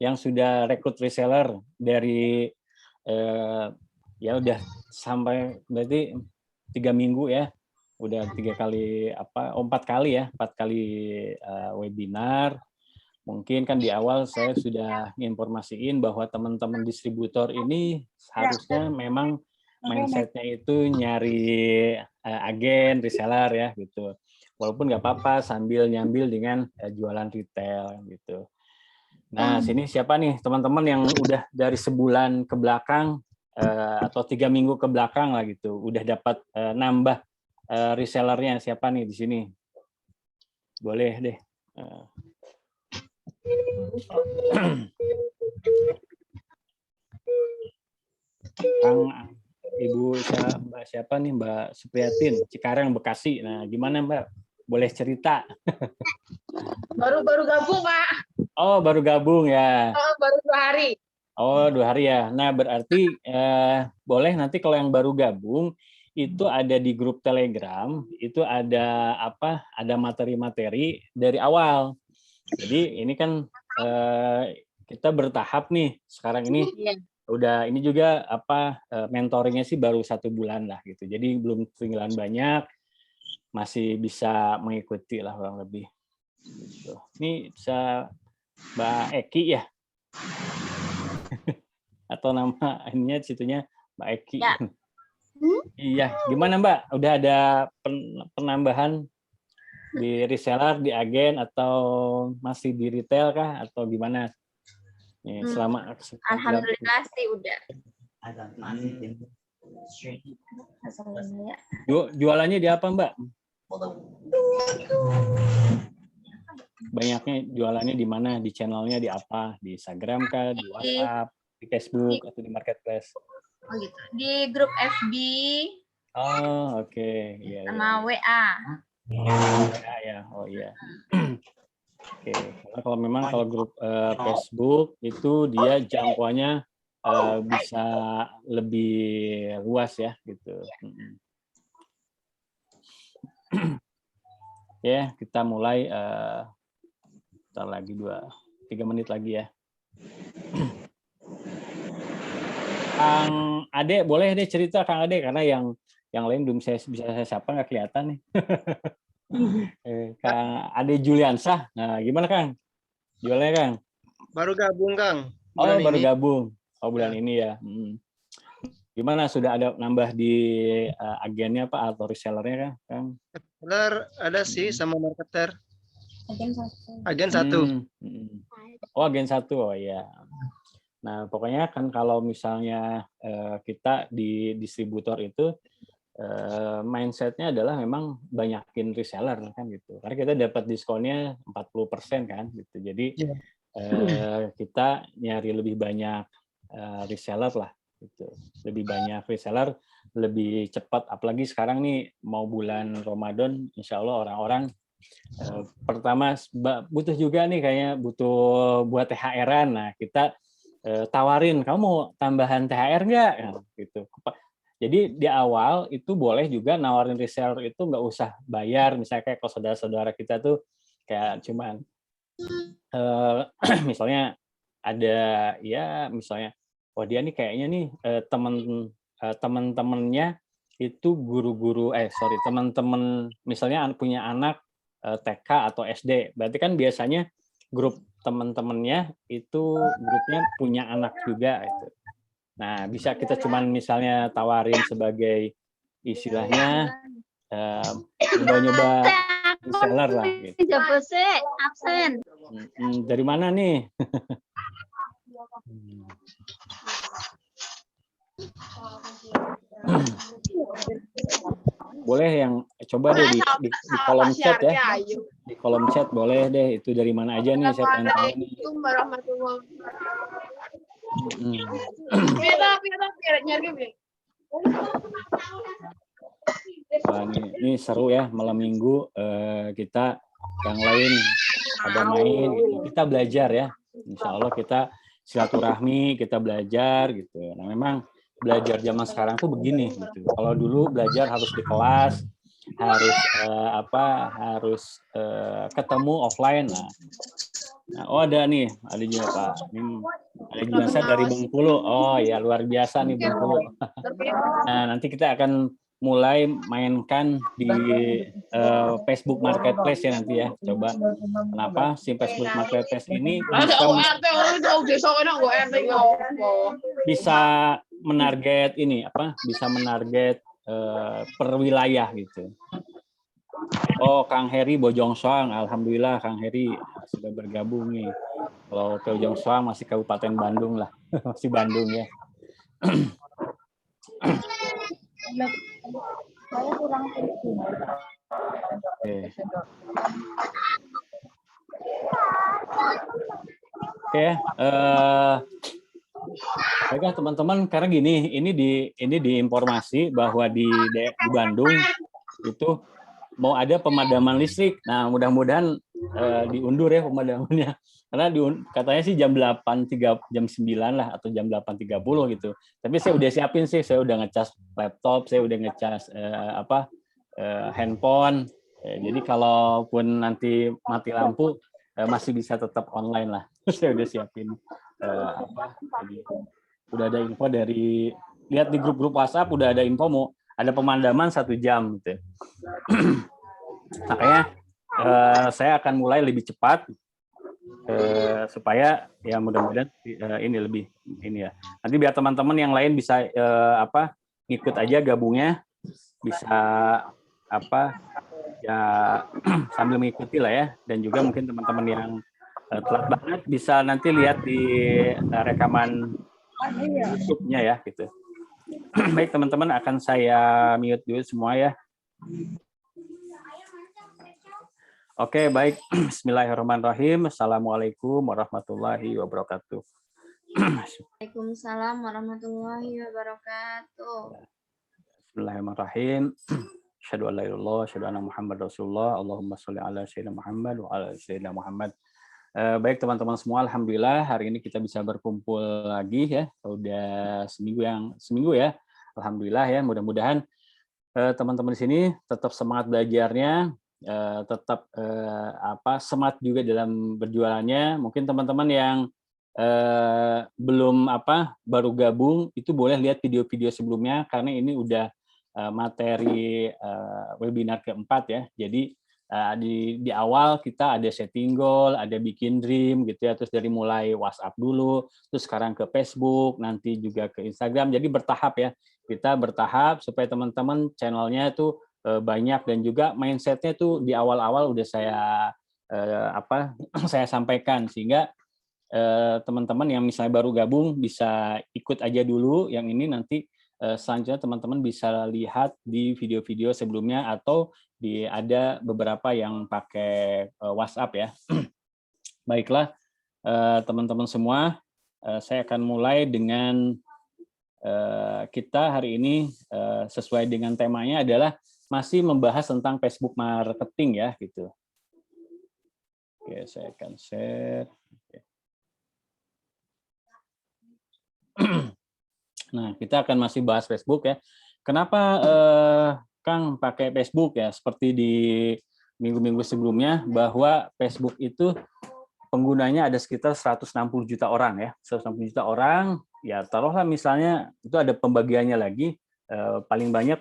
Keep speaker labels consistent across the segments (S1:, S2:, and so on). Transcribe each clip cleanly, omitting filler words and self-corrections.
S1: yang sudah rekrut reseller dari ya udah sampai berarti 3 minggu ya, udah 4 kali ya, 4 kali webinar. Mungkin kan di awal saya sudah informasiin bahwa teman-teman distributor ini seharusnya memang mindsetnya itu nyari agen, reseller ya gitu. Walaupun nggak apa-apa sambil nyambil dengan jualan retail gitu. Nah, sini siapa nih teman-teman yang udah dari sebulan ke belakang atau 3 minggu ke belakang lah gitu, udah dapat nambah resellernya siapa nih di sini? Boleh deh. Kang Ibu Mbak siapa nih, Mbak Supriyatin, Cikarang, Bekasi. Nah, gimana Mbak? Boleh cerita?
S2: Baru gabung, Pak.
S1: Oh, baru gabung ya.
S2: Oh, baru 2 hari.
S1: Oh, 2 hari ya. Nah, berarti boleh nanti kalau yang baru gabung itu ada di grup Telegram, itu ada apa? Ada materi-materi dari awal. Jadi ini kan kita bertahap nih. Sekarang ini udah ini juga apa mentoringnya sih baru 1 bulan lah gitu. Jadi belum ketinggalan banyak, masih bisa mengikuti lah kurang lebih. Gitu. Ini bisa Mbak Eki ya? Atau nama ininya situnya Mbak Eki. Ya. Iya, gimana Mbak? Udah ada penambahan di reseller, di agen, atau masih di retail kah? Atau gimana? Nih, selama
S3: Alhamdulillah sih udah.
S1: Jualannya di apa Mbak? Banyaknya jualannya di mana? Di channelnya di apa? Di Instagram kah? Di WhatsApp? Di Facebook? Atau di Marketplace?
S3: Oh gitu. Di grup FB.
S1: Oh, oke. Iya,
S3: sama WA.
S1: WA ya. Oh iya. Oke. Karena kalau memang kalau grup Facebook itu dia jangkauannya bisa lebih luas ya gitu. Ya, kita mulai ntar lagi 3 menit lagi ya. Kang Ade, boleh deh cerita Kang Ade, karena yang lain belum bisa saya sapa, nggak kelihatan nih. Kang Ade Juliansah, nah gimana Kang? Jualnya Kang?
S4: Baru gabung Kang.
S1: Bulan baru gabung. Oh bulan ini ya. Gimana, sudah ada nambah di agennya Pak atau resellernya Kang?
S4: Reseller ada sih sama marketer. Agen 1.
S1: Oh agen 1, oh ya. Nah pokoknya kan kalau misalnya kita di distributor itu mindsetnya adalah memang banyakin reseller kan gitu. Karena kita dapat diskonnya 40% kan gitu. Jadi kita nyari lebih banyak reseller lah gitu. Lebih banyak reseller, lebih cepat. Apalagi sekarang nih mau bulan Ramadan, insya Allah orang-orang pertama butuh juga nih kayaknya butuh buat THR-an. Nah kita tawarin, kamu mau tambahan THR nggak? Gitu. Jadi di awal itu boleh juga nawarin reseller itu nggak usah bayar. Misalnya kayak kalau saudara-saudara kita tuh kayak cuman misalnya ada ya misalnya, wah dia nih kayaknya nih teman-temannya itu guru-guru teman-teman misalnya punya anak TK atau SD, berarti kan biasanya grup teman-temannya itu grupnya punya anak juga itu. Nah, bisa kita cuman misalnya tawarin sebagai istilahnya nyoba-nyoba reseller lah gitu.
S3: Absen.
S1: Dari mana nih? Boleh yang coba deh di kolom chat ya. Di kolom chat boleh deh, itu dari mana aja nih, saya pengen tahu nih. Wah, ini seru ya, malam minggu kita yang lain ada main gitu. Kita belajar ya. Insya Allah kita silaturahmi, kita belajar gitu. Nah memang belajar zaman sekarang tuh begini gitu. Kalau dulu belajar harus di kelas, harus ketemu offline. Nah Nah, oh ada nih, ada juga Pak. Ini ada jasa dari Bengkulu. Oh ya luar biasa nih Bengkulu. Nah nanti kita akan mulai mainkan di Facebook Marketplace ya nanti ya. Coba kenapa si Facebook Marketplace ini bisa menarget ini apa? Bisa menarget per wilayah gitu. Oh, Kang Heri Bojongsoang, alhamdulillah Kang Heri sudah bergabung nih. Kalau ke Bojongsoang masih Kabupaten Bandung lah, masih Bandung ya. Oke. Oke, baiklah teman-teman, karena gini, ini di informasi bahwa di Bandung itu mau ada pemadaman listrik. Nah, mudah-mudahan diundur ya pemadamannya. Karena katanya sih jam 8.3 jam 9 lah atau jam 8.30 gitu. Tapi saya udah siapin sih, saya udah ngecas laptop, saya udah ngecas handphone. Jadi kalaupun nanti mati lampu masih bisa tetap online lah. Saya udah siapin jadi udah ada info dari lihat di grup-grup WhatsApp udah ada info mau ada pemadaman 1 jam gitu. Makanya saya akan mulai lebih cepat supaya ya mudah-mudahan ini lebih ini ya. Nanti biar teman-teman yang lain bisa ngikut aja gabungnya bisa ya sambil mengikuti lah ya, dan juga mungkin teman-teman yang telat banget bisa nanti lihat di rekaman YouTube-nya ya gitu. Baik teman-teman, akan saya mute dulu semua ya. Oke, baik. Bismillahirrahmanirrahim. Assalamualaikum warahmatullahi wabarakatuh.
S3: Waalaikumsalam warahmatullahi wabarakatuh.
S1: Bismillahirrahmanirrahim. Asyhadu an la ilaha illallah, asyhadu anna Muhammad Rasulullah. Allahumma sholli ala sayyidina Muhammad wa ala sayyidina Muhammad. Baik teman-teman semua, alhamdulillah hari ini kita bisa berkumpul lagi ya. Udah seminggu ya. Alhamdulillah ya. Mudah-mudahan teman-teman di sini tetap semangat belajarnya, tetap semangat juga dalam berjualannya. Mungkin teman-teman yang belum baru gabung itu boleh lihat video-video sebelumnya karena ini udah materi webinar keempat ya. Jadi di awal kita ada setting goal, ada bikin dream gitu ya, terus dari mulai WhatsApp dulu, terus sekarang ke Facebook, nanti juga ke Instagram. Jadi bertahap ya. Kita bertahap supaya teman-teman channelnya itu banyak dan juga mindsetnya tuh di awal-awal udah saya sampaikan sehingga teman-teman yang misalnya baru gabung bisa ikut aja dulu yang ini, nanti selanjutnya teman-teman bisa lihat di video-video sebelumnya atau ada beberapa yang pakai WhatsApp ya. Baiklah teman-teman semua, saya akan mulai dengan kita hari ini sesuai dengan temanya adalah masih membahas tentang Facebook marketing ya gitu. Oke, saya akan share. Oke. Nah, kita akan masih bahas Facebook ya. Kenapa Kang pakai Facebook ya? Seperti di minggu-minggu sebelumnya bahwa Facebook itu penggunanya ada sekitar 160 juta orang ya. 160 juta orang, ya taruhlah misalnya itu ada pembagiannya lagi paling banyak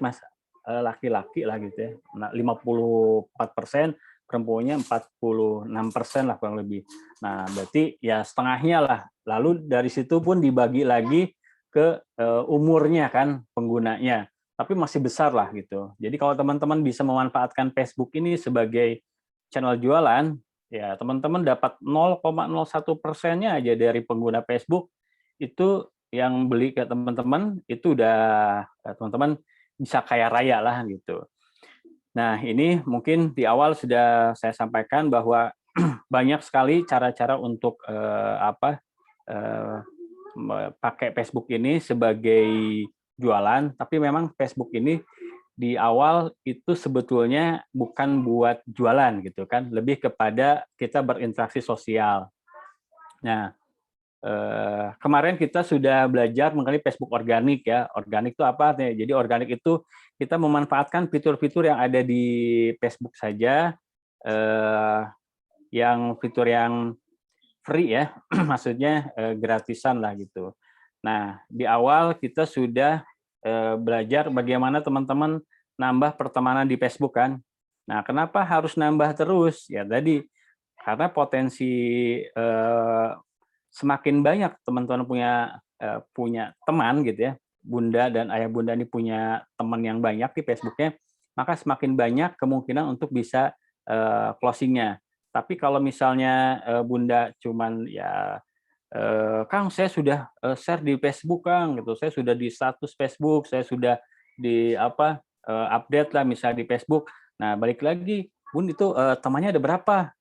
S1: laki-laki lah gitu ya. Nah, 54%, perempuannya 46% lah kurang lebih. Nah, berarti ya setengahnya lah. Lalu dari situ pun dibagi lagi ke umurnya kan penggunanya, tapi masih besar lah gitu. Jadi kalau teman-teman bisa memanfaatkan Facebook ini sebagai channel jualan, ya teman-teman dapat 0,01%-nya aja dari pengguna Facebook itu yang beli ke teman-teman, itu udah teman-teman bisa kaya raya lah gitu. Nah ini mungkin di awal sudah saya sampaikan bahwa banyak sekali cara-cara untuk pakai Facebook ini sebagai jualan, tapi memang Facebook ini di awal itu sebetulnya bukan buat jualan gitu kan, lebih kepada kita berinteraksi sosial. Nah, kemarin kita sudah belajar mengenai Facebook organik ya. Organik itu apa? Jadi organik itu kita memanfaatkan fitur-fitur yang ada di Facebook saja, yang fitur yang free ya, maksudnya gratisan lah gitu. Nah, di awal kita sudah belajar bagaimana teman-teman nambah pertemanan di Facebook kan. Nah, kenapa harus nambah terus? Ya tadi, karena potensi semakin banyak teman-teman punya teman gitu ya, bunda dan ayah bunda ini punya teman yang banyak di Facebooknya, maka semakin banyak kemungkinan untuk bisa closingnya. Tapi kalau misalnya bunda cuman ya Kang, saya sudah share di Facebook, Kang, gitu. Saya sudah di status Facebook, saya sudah di update lah misalnya di Facebook. Nah, balik lagi, Bun itu temannya ada berapa?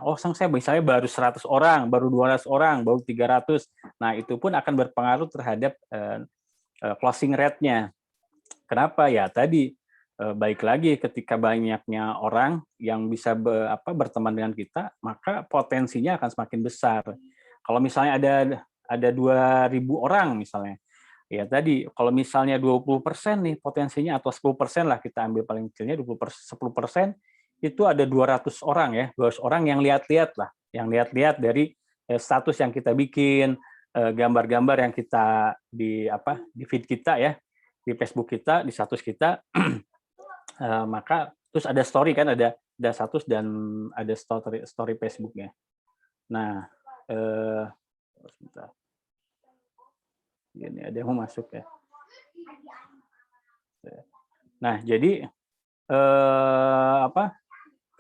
S1: Oh, sang saya misalnya baru 100 orang, baru 200 orang, baru 300. Nah, itu pun akan berpengaruh terhadap closing rate-nya. Kenapa? Ya tadi baik lagi ketika banyaknya orang yang bisa berteman dengan kita, maka potensinya akan semakin besar. Kalau misalnya ada 2.000 orang misalnya, ya tadi kalau misalnya 20% nih potensinya atau 10% lah kita ambil paling kecilnya 10%, itu ada 200 orang ya, 200 orang yang lihat-lihat lah, yang lihat-lihat dari status yang kita bikin, gambar-gambar yang kita di feed kita ya, di Facebook kita, di status kita, maka terus ada story kan, ada status dan ada story Facebooknya. Nah, sebentar. Ini ada yang mau masuk ya. Nah, jadi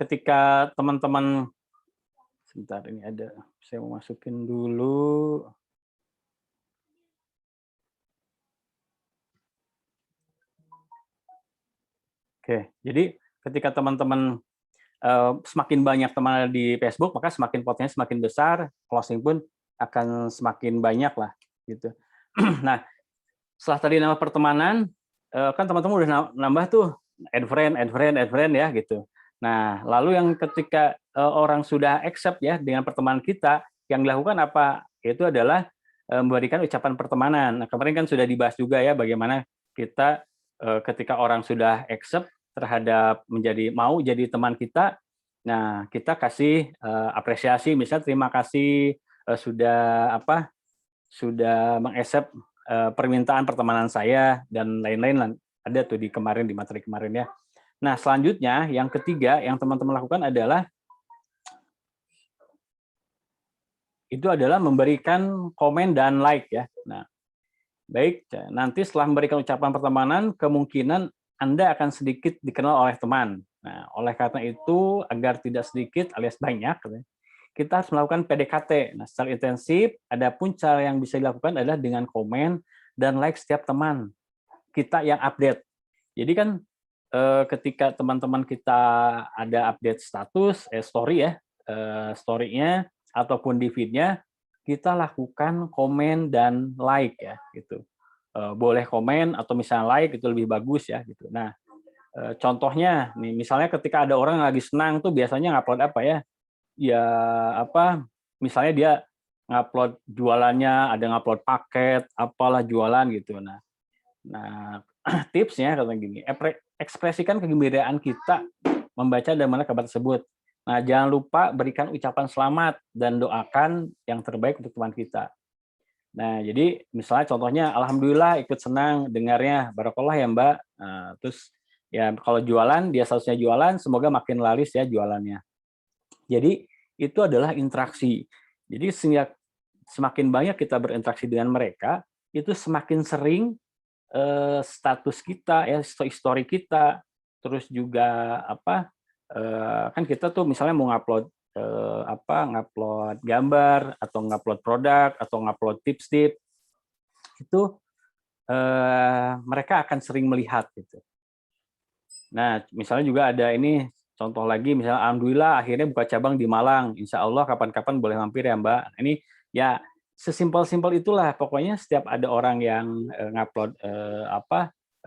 S1: ketika teman-teman, sebentar ini ada, saya mau masukin dulu. Oke, jadi ketika teman-teman semakin banyak teman di Facebook, maka semakin potensi semakin besar, closing pun akan semakin banyak lah, gitu. Nah, setelah tadi nama pertemanan, kan teman-teman udah nambah tuh add friend ya, gitu. Nah, lalu yang ketika orang sudah accept ya dengan pertemanan kita, yang dilakukan apa? Itu adalah memberikan ucapan pertemanan. Nah, kemarin kan sudah dibahas juga ya bagaimana kita ketika orang sudah accept terhadap mau jadi teman kita, nah kita kasih apresiasi, misalnya terima kasih sudah mengaccept permintaan pertemanan saya dan lain-lain, ada tuh di materi kemarin ya. Nah, selanjutnya yang ketiga yang teman-teman lakukan adalah memberikan komen dan like ya. Nah, baik, nanti setelah memberikan ucapan pertemanan, kemungkinan Anda akan sedikit dikenal oleh teman. Nah, oleh karena itu, agar tidak sedikit alias banyak, kita harus melakukan PDKT. Nah, secara intensif, adapun cara yang bisa dilakukan adalah dengan komen dan like setiap teman kita yang update. Jadi kan ketika teman-teman kita ada update status, story ya, story-nya ataupun di feed-nya, kita lakukan komen dan like ya, gitu. Boleh komen atau misalnya like itu lebih bagus ya, gitu. Nah, contohnya nih, misalnya ketika ada orang lagi senang tuh biasanya ngupload apa ya? Ya misalnya dia ngupload jualannya, ada ngupload paket, apalah jualan gitu. Nah tipsnya katanya gini, ekspresikan kegembiraan kita membaca dan melihat kabar tersebut. Nah, jangan lupa berikan ucapan selamat dan doakan yang terbaik untuk teman kita. Nah, jadi misalnya contohnya, alhamdulillah ikut senang dengarnya, barakallah ya Mbak. Nah, terus ya kalau jualan, dia seharusnya jualan, semoga makin laris ya jualannya. Jadi itu adalah interaksi. Jadi semakin banyak kita berinteraksi dengan mereka, itu semakin sering status kita ya, story kita, terus juga kan kita tuh misalnya mau ngupload ngupload gambar atau ngupload produk atau ngupload tips-tips, itu mereka akan sering melihat gitu. Nah, misalnya juga ada ini contoh lagi, misalnya alhamdulillah akhirnya buka cabang di Malang, insya Allah kapan-kapan boleh mampir ya Mbak. Nah, ini ya sesimpel-simpel itulah, pokoknya setiap ada orang yang ngupload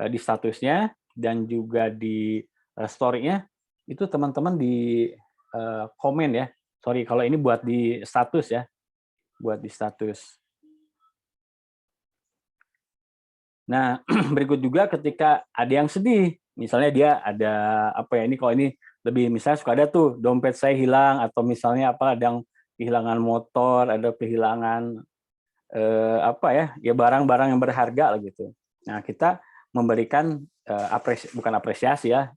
S1: di statusnya dan juga di story-nya, itu teman-teman di komen ya. Sorry, kalau ini buat di status ya, buat di status. Nah, berikut juga ketika ada yang sedih, misalnya dia ada ini kalau ini lebih misalnya suka ada tuh dompet saya hilang atau misalnya ada yang kehilangan motor, ada kehilangan apa ya barang-barang yang berharga lah gitu. Nah, kita memberikan bukan apresiasi ya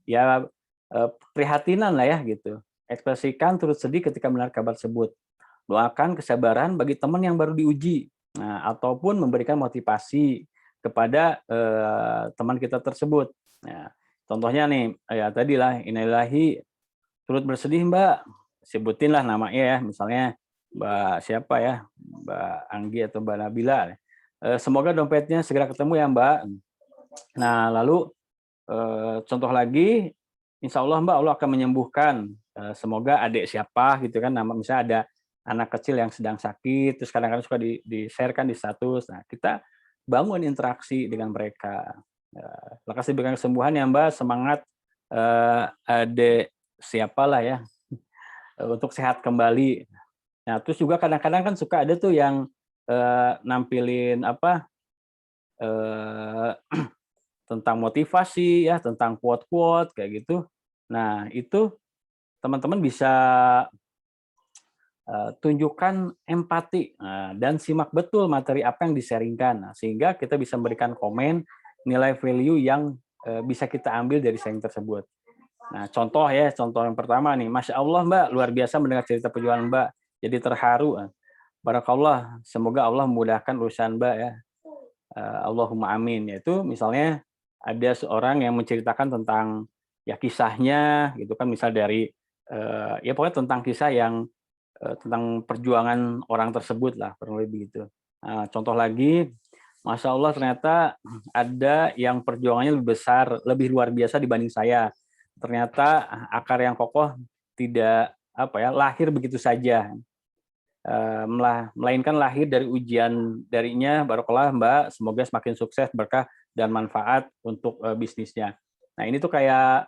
S1: prihatinan lah ya gitu. Ekspresikan turut sedih ketika mendengar kabar tersebut. Doakan kesabaran bagi teman yang baru diuji. Nah, ataupun memberikan motivasi kepada teman kita tersebut. Nah, contohnya nih, ya tadilah innalillahi turut bersedih Mbak, sebutin lah namanya ya, misalnya Mbak siapa ya, Mbak Anggi atau Mbak Nabila. Semoga dompetnya segera ketemu ya Mbak. Nah, lalu contoh lagi, insya Allah Mbak, Allah akan menyembuhkan. Semoga adik siapa gitu kan, nama misalnya ada anak kecil yang sedang sakit, terus kadang-kadang suka di-share-kan di status. Nah, kita bangun interaksi dengan mereka. Lekas diberikan kesembuhan ya Mbak, semangat adik siapalah ya, untuk sehat kembali. Nah, terus juga kadang-kadang kan suka ada tuh yang nampilin apa tentang motivasi ya, tentang quote-quote kayak gitu. Nah, itu teman-teman bisa tunjukkan empati dan simak betul materi apa yang di-sharingkan. Nah, sehingga kita bisa memberikan komen nilai value yang bisa kita ambil dari sharing tersebut. Nah, contoh yang pertama nih, Masya Allah Mbak, luar biasa mendengar cerita perjuangan Mbak, jadi terharu. Barakallah, semoga Allah memudahkan urusan Mbak ya. Allahumma amin. Yaitu misalnya ada seorang yang menceritakan tentang ya kisahnya, gitu kan, misal dari ya pokoknya tentang kisah yang tentang perjuangan orang tersebut lah, kurang lebih gitu. Nah, contoh lagi, Masya Allah ternyata ada yang perjuangannya lebih besar, lebih luar biasa dibanding saya. Ternyata akar yang kokoh tidak lahir begitu saja, melainkan lahir dari ujian darinya. Barakallah Mbak, semoga semakin sukses, berkah dan manfaat untuk bisnisnya. Nah, ini tuh kayak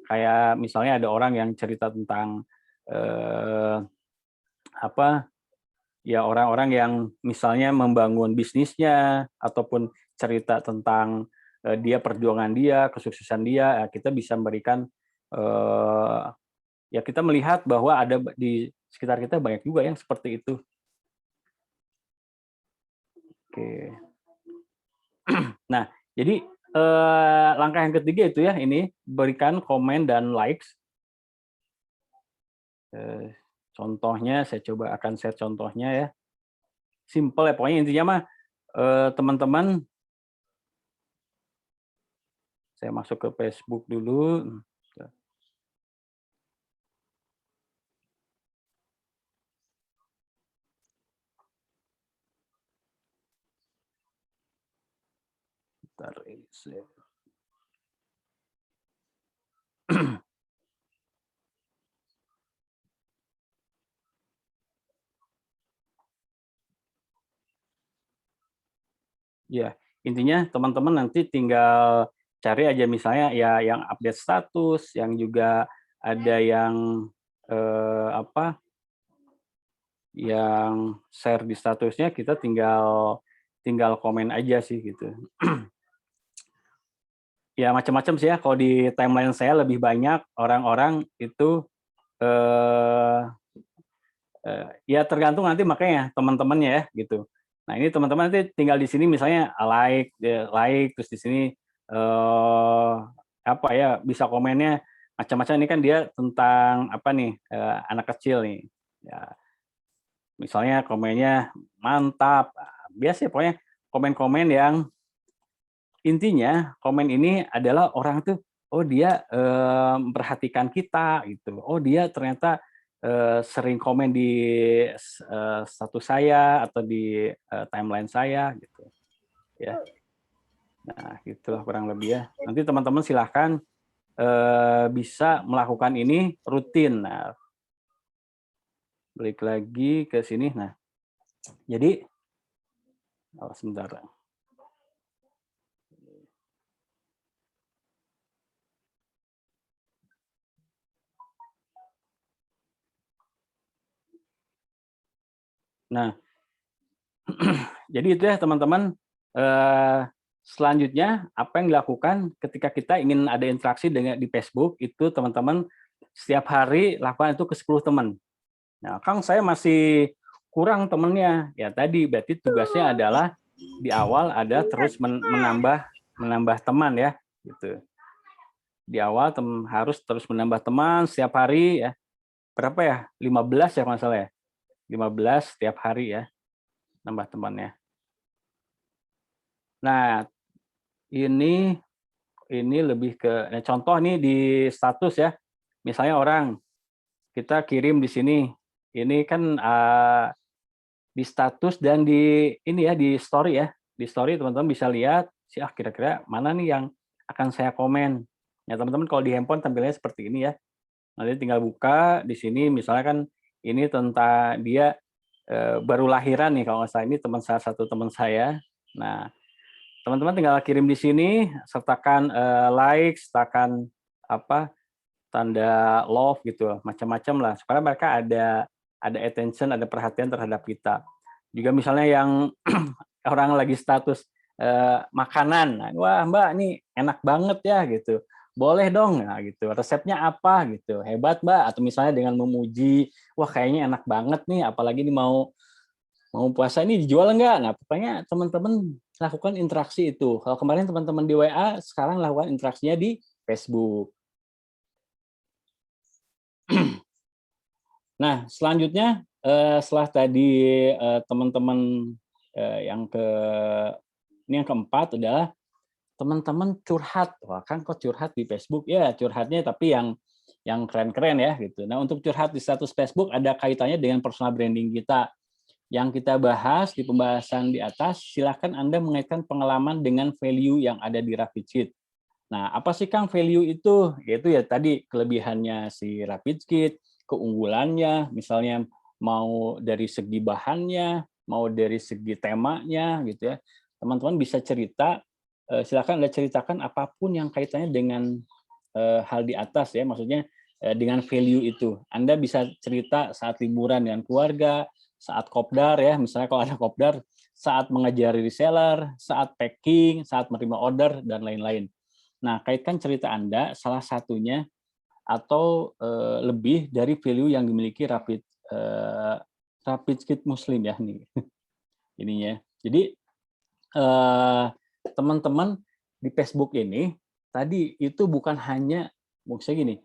S1: kayak misalnya ada orang yang cerita tentang ya orang-orang yang misalnya membangun bisnisnya ataupun cerita tentang dia perjuangan dia, kesuksesan dia, kita bisa memberikan ya kita melihat bahwa ada di sekitar kita banyak juga yang seperti itu. Oke. Nah, jadi langkah yang ketiga itu ya, ini berikan komen dan likes. Contohnya saya coba akan share contohnya ya. Simple ya, pokoknya intinya mah teman-teman, saya masuk ke Facebook dulu. Bentar, ya, intinya teman-teman nanti tinggal cari aja misalnya ya yang update status, yang juga ada yang yang share di statusnya, kita tinggal komen aja sih gitu. Ya macam-macam sih ya, kalau di timeline saya lebih banyak orang-orang itu ya tergantung nanti makanya teman-temannya ya gitu. Nah, ini teman-teman nanti tinggal di sini misalnya like terus di sini bisa komennya macam-macam. Ini kan dia tentang anak kecil nih. Ya, misalnya komennya mantap. Biasa pokoknya komen-komen yang intinya komen ini adalah orang tuh dia memperhatikan kita gitu. Oh, dia ternyata sering komen di status saya atau di timeline saya gitu ya. Nah, gitulah kurang lebih ya. Nanti teman-teman silahkan bisa melakukan ini rutin. Nah, balik lagi ke sini. Nah, jadi sebentar. Nah, jadi itu ya teman-teman. Selanjutnya, apa yang dilakukan ketika kita ingin ada interaksi di Facebook, itu teman-teman setiap hari lakukan itu ke 10 teman. Nah, Kang saya masih kurang temennya. Ya tadi berarti tugasnya adalah di awal ada terus menambah teman ya, gitu. Di awal harus terus menambah teman setiap hari ya. Berapa ya? 15 ya kalau nggak salah ya. 15 setiap hari ya, nambah temannya. Nah, ini lebih ke contoh nih di status ya. Misalnya orang kita kirim di sini. Ini kan di status dan di ini ya di story ya. Di story teman-teman bisa lihat sih kira-kira mana nih yang akan saya komen. Ya teman-teman kalau di handphone tampilnya seperti ini ya. Nanti tinggal buka di sini misalnya kan ini tentang dia baru lahiran nih kalau nggak salah, ini salah satu teman saya. Nah, teman-teman tinggal kirim di sini, sertakan like, sertakan apa tanda love gitu, macam-macam lah supaya mereka ada attention, ada perhatian terhadap kita. Juga misalnya yang orang lagi status makanan, wah Mbak ini enak banget ya gitu. Boleh dong, nah, gitu. Resepnya apa gitu? Hebat Mbak. Atau misalnya dengan memuji, wah kayaknya enak banget nih. Apalagi ini mau puasa ini dijual enggak? Nah pokoknya teman-teman lakukan interaksi itu. Kalau kemarin teman-teman di WA, sekarang lakukan interaksinya di Facebook. Nah selanjutnya setelah tadi teman-teman yang keempat adalah teman-teman curhat. Wah, kan kok curhat di Facebook? Ya, curhatnya tapi yang keren-keren ya gitu. Nah, untuk curhat di status Facebook ada kaitannya dengan personal branding kita. Yang kita bahas di pembahasan di atas, silakan Anda mengaitkan pengalaman dengan value yang ada di RapidKit. Nah, apa sih Kang value itu? Yaitu ya tadi kelebihannya si RapidKit, keunggulannya, misalnya mau dari segi bahannya, mau dari segi temanya gitu ya. Teman-teman bisa cerita, silakan Anda ceritakan apapun yang kaitannya dengan hal di atas ya, maksudnya dengan value itu. Anda bisa cerita saat liburan dengan keluarga, saat kopdar ya, misalnya kalau ada kopdar, saat mengajari reseller, saat packing, saat menerima order, dan lain-lain. Nah, kaitkan cerita Anda, salah satunya atau lebih dari value yang dimiliki RapidKit Muslim ya nih. Ininya. Jadi teman-teman di Facebook ini tadi itu bukan hanya maksudnya gini,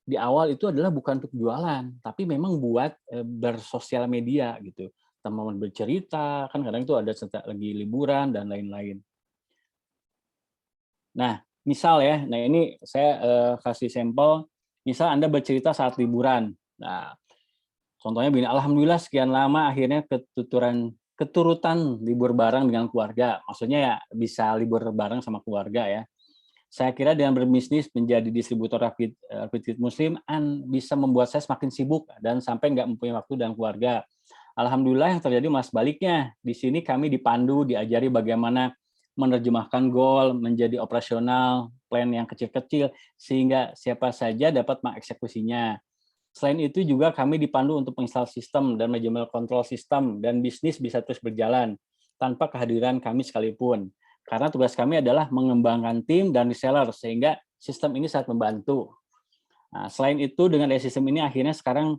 S1: di awal itu adalah bukan untuk jualan, tapi memang buat bersosial media gitu. Teman-teman bercerita, kan kadang itu ada lagi liburan dan lain-lain. Nah, misal ya, nah ini saya kasih sampel, misal Anda bercerita saat liburan. Nah, contohnya begini, alhamdulillah sekian lama akhirnya keturutan libur bareng dengan keluarga. Maksudnya ya bisa libur bareng sama keluarga ya. Saya kira dengan berbisnis menjadi distributor RapidKit Muslim bisa membuat saya semakin sibuk dan sampai nggak mempunyai waktu dan keluarga. Alhamdulillah yang terjadi malah sebaliknya. Di sini kami dipandu, diajari bagaimana menerjemahkan goal menjadi operasional, plan yang kecil-kecil, sehingga siapa saja dapat mengeksekusinya. Selain itu juga kami dipandu untuk menginstal sistem dan manajemen kontrol sistem, dan bisnis bisa terus berjalan tanpa kehadiran kami sekalipun. Karena tugas kami adalah mengembangkan tim dan reseller, sehingga sistem ini sangat membantu. Nah, selain itu dengan sistem ini akhirnya sekarang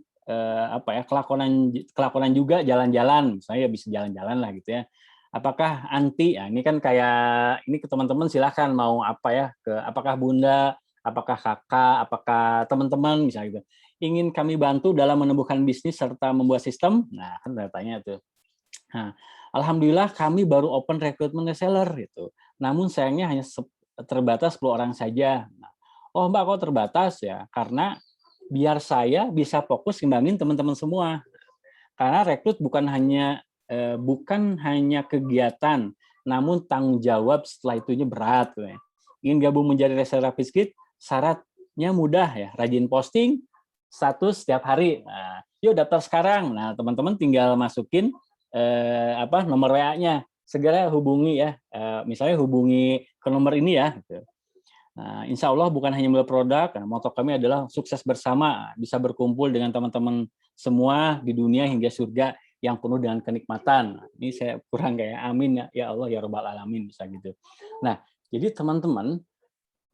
S1: kelakonan juga jalan-jalan, saya bisa jalan-jalan lah gitu ya. Apakah anti? Nah, ini kan kayak ini ke teman-teman silahkan mau apa ya, apakah bunda, apakah kakak, apakah teman-teman misalnya gitu. Ingin kami bantu dalam menumbuhkan bisnis serta membuat sistem. Nah, kan tanya tuh. Nah, alhamdulillah kami baru open rekrutmen reseller gitu. Namun sayangnya hanya terbatas 10 orang saja. Nah, oh Mbak kok terbatas ya? Karena biar saya bisa fokus ngembangin teman-teman semua. Karena rekrut bukan hanya kegiatan, namun tanggung jawab setelah itunya berat. Ingin gabung menjadi reseller RapidKit, syaratnya mudah ya, rajin posting, status setiap hari. Nah, yuk daftar sekarang. Nah, teman-teman tinggal masukin nomor WA-nya. Segera hubungi ya. Misalnya hubungi ke nomor ini ya. Gitu. Nah, insya Allah bukan hanya membuat produk, moto kami adalah sukses bersama, bisa berkumpul dengan teman-teman semua di dunia hingga surga yang penuh dengan kenikmatan. Ini saya kurang kayak amin ya Allah ya Rabbal Alamin bisa gitu. Nah, jadi teman-teman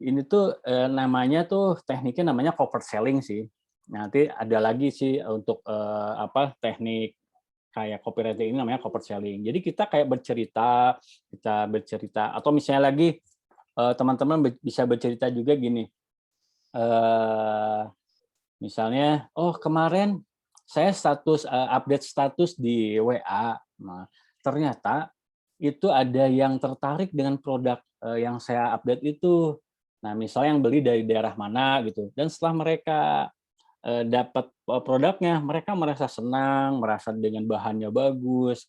S1: ini tuh namanya tuh tekniknya namanya covert selling sih. Nanti ada lagi sih untuk teknik kayak copywriting ini namanya copy selling. Jadi kita kayak bercerita, atau misalnya lagi teman-teman bisa bercerita juga gini. Misalnya, oh kemarin saya update status di WA. Nah, ternyata itu ada yang tertarik dengan produk yang saya update itu. Nah, misalnya yang beli dari daerah mana gitu. Dan setelah mereka dapat produknya, mereka merasa senang, merasa dengan bahannya bagus,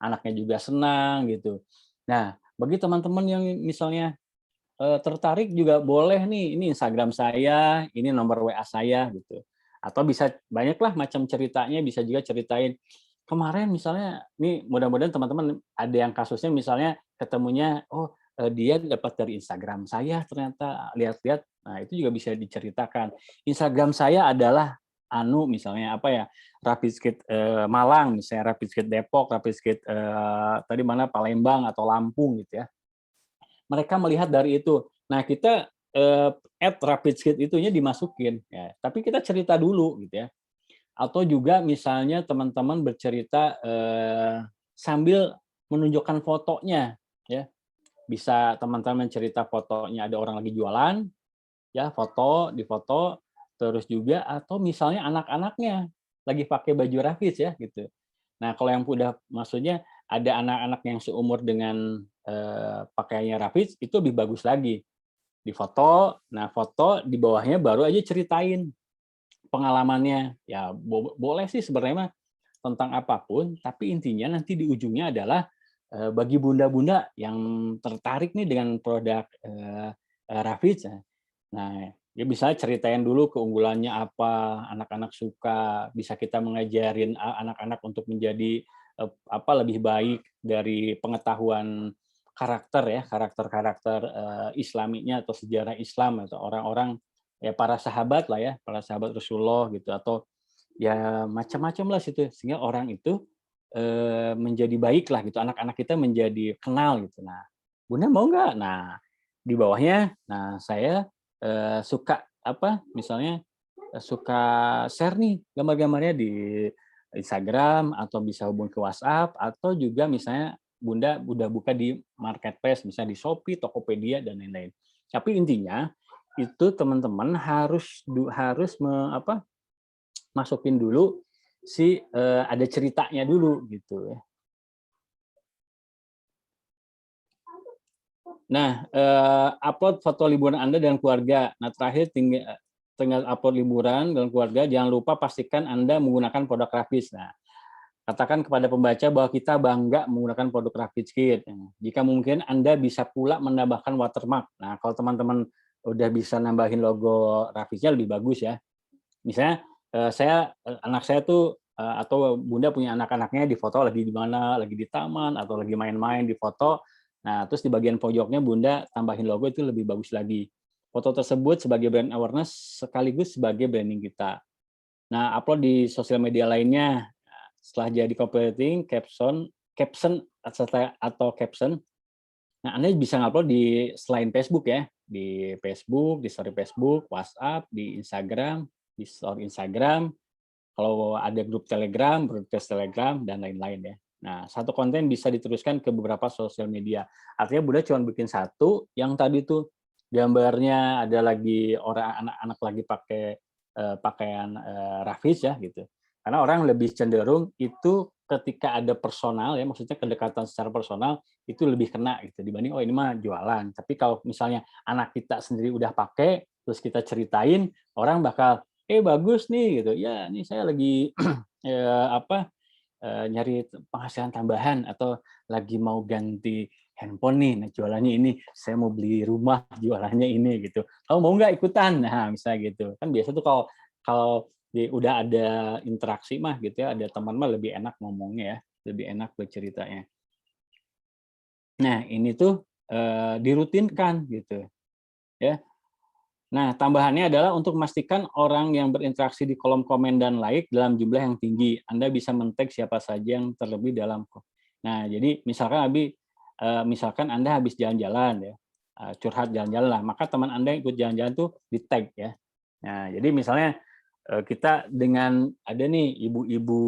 S1: anaknya juga senang gitu. Nah, bagi teman-teman yang misalnya tertarik juga boleh nih, ini Instagram saya, ini nomor WA saya gitu. Atau bisa banyaklah macam ceritanya, bisa juga ceritain kemarin misalnya, nih mudah-mudahan teman-teman ada yang kasusnya misalnya ketemunya, oh dia dapat dari Instagram saya ternyata, lihat-lihat, nah itu juga bisa diceritakan. Instagram saya adalah misalnya Rapid Skate Malang, misalnya Rapid Skate Depok, Rapid Skate tadi mana Palembang atau Lampung gitu ya. Mereka melihat dari itu. Nah, kita add rapid skate itunya dimasukin ya. Tapi kita cerita dulu gitu ya. Atau juga misalnya teman-teman bercerita sambil menunjukkan fotonya ya. Bisa teman-teman cerita fotonya ada orang lagi jualan ya, difoto terus juga atau misalnya anak-anaknya lagi pakai baju Rafiz ya gitu. Nah, kalau yang udah maksudnya ada anak-anak yang seumur dengan pakaiannya Rafiz, itu lebih bagus lagi. Difoto, nah foto di bawahnya baru aja ceritain pengalamannya. Ya boleh sih sebenarnya tentang apapun, tapi intinya nanti di ujungnya adalah bagi bunda-bunda yang tertarik nih dengan produk Rafiz. Nah, ya bisa ceritain dulu keunggulannya apa, anak-anak suka, bisa kita mengajarin anak-anak untuk menjadi lebih baik dari pengetahuan karakter Islaminya atau sejarah Islam atau orang-orang ya para sahabat lah ya, para sahabat Rasulullah gitu atau ya macam-macam lah situ sehingga orang itu menjadi baik lah gitu, anak-anak kita menjadi kenal gitu. Nah, Bunda mau nggak? Nah, di bawahnya, nah saya suka misalnya suka share nih gambar-gambarnya di Instagram atau bisa hubungi ke WhatsApp atau juga misalnya Bunda udah buka di marketplace misalnya di Shopee, Tokopedia dan lain-lain. Tapi intinya itu teman-teman harus masukin dulu ada ceritanya dulu gitu ya. Nah, upload foto liburan Anda dan keluarga. Nah, terakhir tinggal upload liburan dan keluarga. Jangan lupa pastikan Anda menggunakan produk Rafiz. Nah, katakan kepada pembaca bahwa kita bangga menggunakan produk Rafiz Kit. Jika mungkin Anda bisa pula menambahkan watermark. Nah, kalau teman-teman udah bisa nambahin logo Rafiznya lebih bagus ya. Misalnya anak saya tuh atau Bunda punya anak-anaknya di foto lagi di mana, lagi di taman atau lagi main-main di foto. Nah, terus di bagian pojoknya Bunda tambahin logo itu lebih bagus lagi. Foto tersebut sebagai brand awareness sekaligus sebagai branding kita. Nah, upload di sosial media lainnya. Setelah jadi copywriting, caption atau caption. Nah, Anda bisa ngupload di selain Facebook ya, di Facebook, di story Facebook, WhatsApp, di Instagram, di story Instagram. Kalau ada grup Telegram, broadcast Telegram dan lain-lain ya. Nah, satu konten bisa diteruskan ke beberapa sosial media. Artinya Bunda cuma bikin satu, yang tadi tuh gambarnya ada lagi orang anak-anak lagi pakai pakaian Rafiz ya gitu. Karena orang lebih cenderung itu ketika ada personal ya, maksudnya kedekatan secara personal itu lebih kena gitu dibanding oh ini mah jualan. Tapi kalau misalnya anak kita sendiri udah pakai terus kita ceritain, orang bakal bagus nih gitu. Ya, ini saya lagi nyari penghasilan tambahan atau lagi mau ganti handphone nih, nah jualannya ini, saya mau beli rumah jualannya ini gitu. Kamu mau nggak ikutan? Nah, misalnya gitu. Kan biasa tuh kalau udah ada interaksi mah gitu ya, ada teman mah lebih enak ngomongnya ya, lebih enak berceritanya. Nah, ini tuh dirutinkan gitu. Ya. Nah, tambahannya adalah untuk memastikan orang yang berinteraksi di kolom komen dan like dalam jumlah yang tinggi. Anda bisa men-tag siapa saja yang terlebih dalam. Nah, jadi misalkan Anda habis jalan-jalan ya, curhat jalan-jalan lah, maka teman Anda yang ikut jalan-jalan tuh di-tag ya. Nah, jadi misalnya kita dengan ada nih ibu-ibu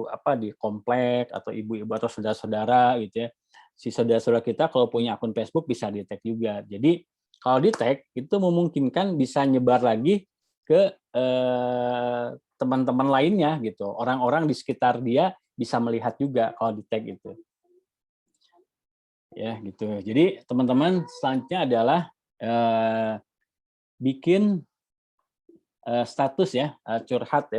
S1: apa di komplek atau ibu-ibu atau saudara-saudara gitu ya. Si saudara-saudara kita kalau punya akun Facebook bisa di-tag juga. Jadi kalau di-tag itu memungkinkan bisa nyebar lagi ke teman-teman lainnya gitu. Orang-orang di sekitar dia bisa melihat juga kalau di-tag itu. Ya, gitu. Jadi teman-teman selanjutnya adalah bikin status ya, curhat